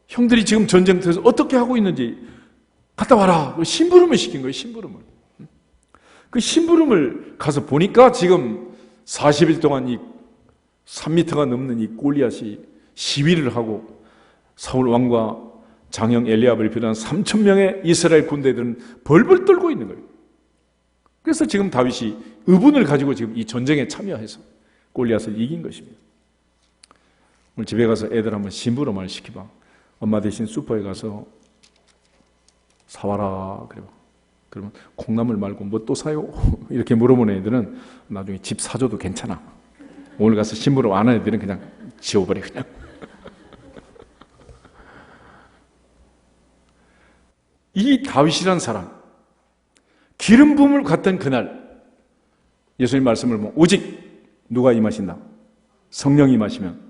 형들이 지금 전쟁터에서 어떻게 하고 있는지 갔다 와라. 심부름을 시킨 거예요. 심부름을. 그 심부름을 가서 보니까 지금 40일 동안 이 3m가 넘는 이 골리앗이 시위를 하고 사울 왕과 장형 엘리압을 비롯한 3,000명의 이스라엘 군대들은 벌벌 떨고 있는 거예요. 그래서 지금 다윗이 의분을 가지고 지금 이 전쟁에 참여해서 골리앗을 이긴 것입니다. 오늘 집에 가서 애들 한번 심부름을 시켜봐. 엄마 대신 슈퍼에 가서 사와라 그래봐. 그러면 콩나물 말고 뭐 또 사요? 이렇게 물어보는 애들은 나중에 집 사줘도 괜찮아. 오늘 가서 심부름 안 하는 애들은 그냥 지워버려 그냥. 이 다윗이란 사람, 기름 부음을 받던 그날 예수님 말씀을 보면 오직 누가 임하신다? 성령이 임하시면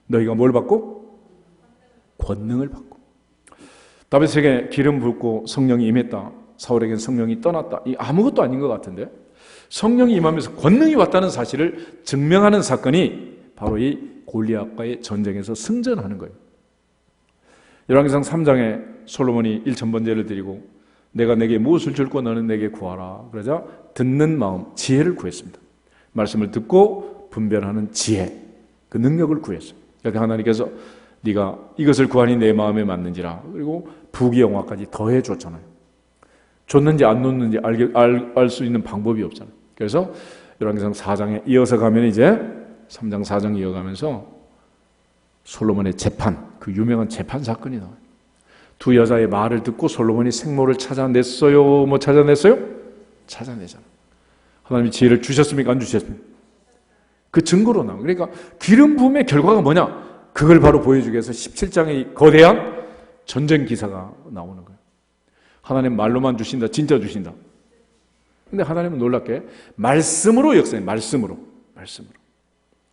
너희가 뭘 받고? 권능을 받고. 다윗에게 기름 붓고 성령이 임했다. 사울에게는 성령이 떠났다. 이 아무것도 아닌 것 같은데 성령이 임하면서 권능이 왔다는 사실을 증명하는 사건이 바로 이 골리앗과의 전쟁에서 승전하는 거예요. 열왕기상 3장에 솔로몬이 일천번제를 드리고 내가 내게 무엇을 줄고 너는 내게 구하라. 그러자 듣는 마음, 지혜를 구했습니다. 말씀을 듣고 분별하는 지혜, 그 능력을 구했어요. 그래서 하나님께서 네가 이것을 구하니 내 마음에 맞는지라. 그리고 부귀영화까지 더해 줬잖아요. 줬는지 안 줬는지 알 수 있는 방법이 없잖아요. 그래서 열왕기상 4장에 이어서 가면 이제 3장 4장 이어가면서 솔로몬의 재판, 그 유명한 재판 사건이 나와요. 두 여자의 말을 듣고 솔로몬이 생모를 찾아냈어요? 뭐 찾아냈어요? 찾아내잖아요. 하나님이 지혜를 주셨습니까? 안 주셨습니까? 그 증거로 나와요. 그러니까 기름 부음의 결과가 뭐냐? 그걸 바로 보여주기 위해서 17장의 거대한 전쟁 기사가 나오는 거예요. 하나님 말로만 주신다, 진짜 주신다. 근데 하나님은 놀랍게 말씀으로 역사해요. 말씀으로.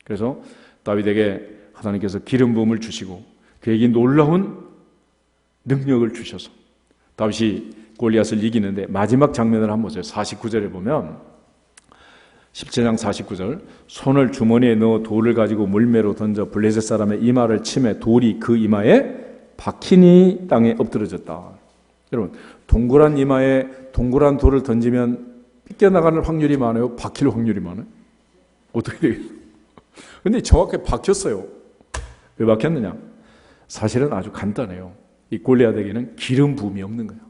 그래서 다윗에게 하나님께서 기름 부음을 주시고 그에게 놀라운 능력을 주셔서 다윗이 골리앗을 이기는데 마지막 장면을 한번 보세요. 49절에 보면 17장 49절 손을 주머니에 넣어 돌을 가지고 물매로 던져 블레셋 사람의 이마를 치매 돌이 그 이마에 박히니 땅에 엎드러졌다. 여러분 동그란 이마에 동그란 돌을 던지면 삐껴나가는 확률이 많아요? 박힐 확률이 많아요? 어떻게 되겠어요? 근데 정확하게 박혔어요. 왜 박혔느냐? 사실은 아주 간단해요. 이 골리앗에게는 기름 부음이 없는 거예요.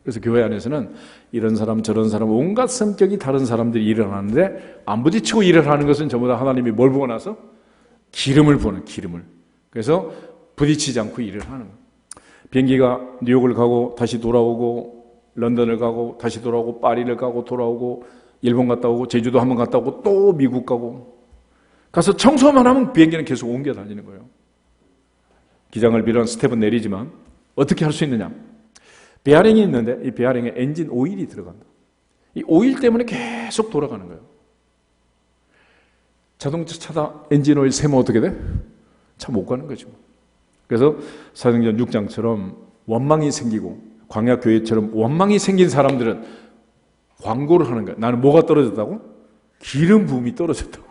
그래서 교회 안에서는 이런 사람 저런 사람 온갖 성격이 다른 사람들이 일어나는데 안 부딪히고 일을 하는 것은 전부 다 하나님이 뭘 보고 나서? 기름을 보는 기름을. 그래서 부딪히지 않고 일을 하는 거예요. 비행기가 뉴욕을 가고 다시 돌아오고 런던을 가고 다시 돌아오고 파리를 가고 돌아오고 일본 갔다 오고 제주도 한번 갔다 오고 또 미국 가고 가서 청소만 하면 비행기는 계속 옮겨 다니는 거예요. 기장을 비롯한 스텝은 내리지만 어떻게 할 수 있느냐? 베어링이 있는데 이 베어링에 엔진 오일이 들어간다. 이 오일 때문에 계속 돌아가는 거예요. 자동차 차다 엔진 오일 새면 어떻게 돼? 차 못 가는 거죠. 그래서 사도행전 6장처럼 원망이 생기고 광야교회처럼 원망이 생긴 사람들은 광고를 하는 거예요. 나는 뭐가 떨어졌다고? 기름 부음이 떨어졌다고.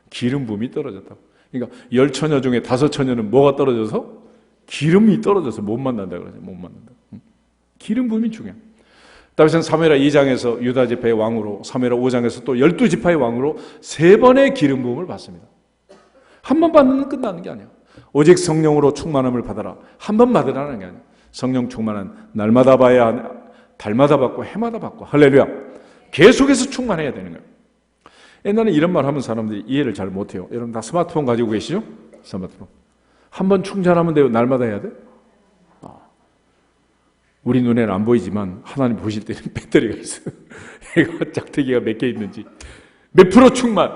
기름 부음이 떨어졌다고. 그러니까 10처녀 중에 5처녀는 뭐가 떨어져서? 기름이 떨어져서 못 만난다 그러죠. 못 만난다. 기름 부음이 중요해요. 다윗은 사무엘하 2장에서 유다 지파의 왕으로, 사무엘하 5장에서 또 12지파의 왕으로 3번의 기름 부음을 받습니다. 한 번 받으면 끝나는 게 아니야. 오직 성령으로 충만함을 받아라. 한 번 받으라는 게 아니야. 성령 충만은 날마다 봐야, 달마다 받고 해마다 받고. 할렐루야. 계속해서 충만해야 되는 거예요. 옛날에 이런 말 하면 사람들이 이해를 잘 못해요. 여러분 다 스마트폰 가지고 계시죠? 스마트폰. 한 번 충전하면 돼요? 날마다 해야 돼? 우리 눈에는 안 보이지만 하나님 보실 때는 배터리가 있어요. 얘가 짝대기가 몇 개 있는지. 몇 프로 충만.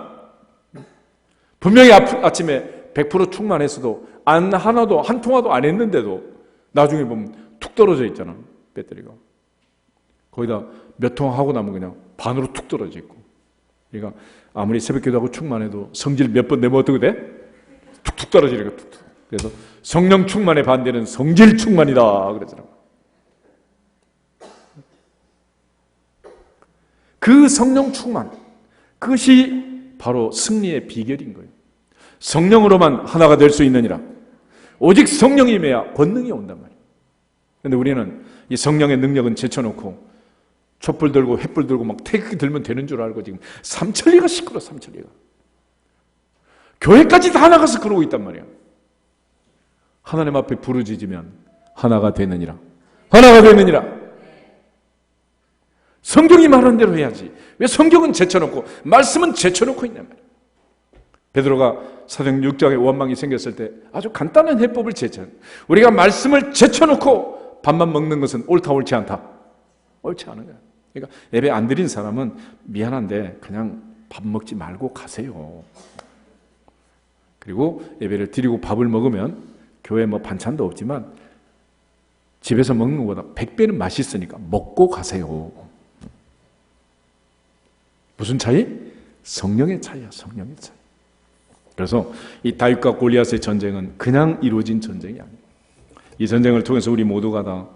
분명히 아침에 100% 충만했어도 하나도 한 통화도 안 했는데도 나중에 보면 툭 떨어져 있잖아. 배터리가. 거기다 몇 통화 하고 나면 그냥 반으로 툭 떨어져 있고. 그러니까 아무리 새벽기도 하고 충만해도 성질 몇 번 내면 어떻게 돼? 툭툭 떨어지니까 툭툭. 그래서 성령 충만의 반대는 성질 충만이다 그러더라고. 그 성령 충만, 그것이 바로 승리의 비결인 거예요. 성령으로만 하나가 될 수 있느니라. 오직 성령이 임해야 권능이 온단 말이에요. 그런데 우리는 이 성령의 능력은 제쳐놓고 촛불 들고 횃불 들고 막 태극기 들면 되는 줄 알고 지금 삼천리가 시끄러워. 삼천리가. 교회까지 다 나가서 그러고 있단 말이야. 하나님 앞에 부르짖으면 하나가 되느니라. 하나가 되느니라. 성경이 말하는 대로 해야지. 왜 성경은 제쳐놓고 말씀은 제쳐놓고 있냔 말이야. 베드로가 사도행전 6장에 원망이 생겼을 때 아주 간단한 해법을 제쳐. 우리가 말씀을 제쳐놓고 밥만 먹는 것은 옳다 옳지 않다. 옳지 않은 거예요. 그러니까 예배 안 드린 사람은 미안한데 그냥 밥 먹지 말고 가세요. 그리고 예배를 드리고 밥을 먹으면 교회 뭐 반찬도 없지만 집에서 먹는 것보다 100배는 맛있으니까 먹고 가세요. 무슨 차이? 성령의 차이야, 성령의 차이. 그래서 이 다윗과 골리앗의 전쟁은 그냥 이루어진 전쟁이 아니에요. 이 전쟁을 통해서 우리 모두가 다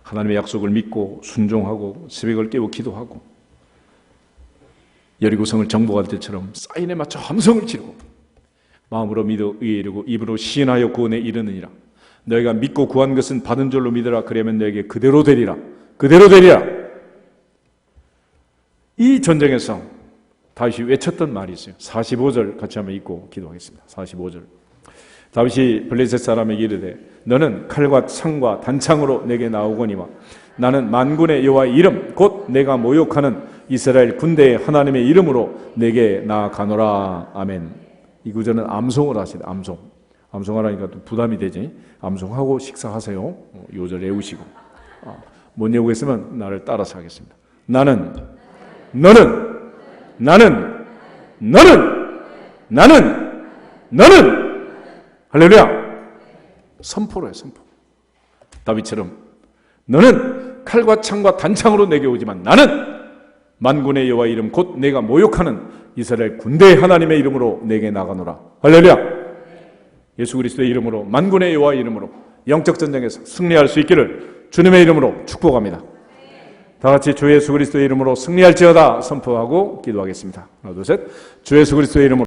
하나님의 약속을 믿고 순종하고 새벽을 깨워 기도하고 여리고성을 정복할 때처럼 사인에 맞춰 함성을 지르고 마음으로 믿어 의에 이르고 입으로 시인하여 구원에 이르느니라. 너희가 믿고 구한 것은 받은 줄로 믿으라. 그러면 너에게 그대로 되리라. 그대로 되리라. 이 전쟁에서 다윗이 외쳤던 말이 있어요. 45절 같이 한번 읽고 기도하겠습니다. 45절. 다윗이 블레셋 사람에게 이르되 너는 칼과 창과 단창으로 내게 나오거니와 나는 만군의 여호와의 이름 곧 내가 모욕하는 이스라엘 군대의 하나님의 이름으로 내게 나아가노라. 아멘. 이 구절은 암송을 하시다. 암송하라니까 또 부담이 되지. 암송하고 식사하세요. 요절 외우시고. 못 외우겠으면 나를 따라서 하겠습니다. 너는 할렐루야. 선포로 해, 선포. 다윗처럼 너는 칼과 창과 단창으로 내게 오지만 나는 만군의 여호와의 이름 곧 내가 모욕하는 이스라엘 군대의 하나님의 이름으로 내게 나가노라. 할렐루야. 예수 그리스도의 이름으로 만군의 여호와의 이름으로 영적 전쟁에서 승리할 수 있기를 주님의 이름으로 축복합니다. 다 같이 주 예수 그리스도의 이름으로 승리할지어다 선포하고 기도하겠습니다. 하나 둘 셋. 주 예수 그리스도의 이름으로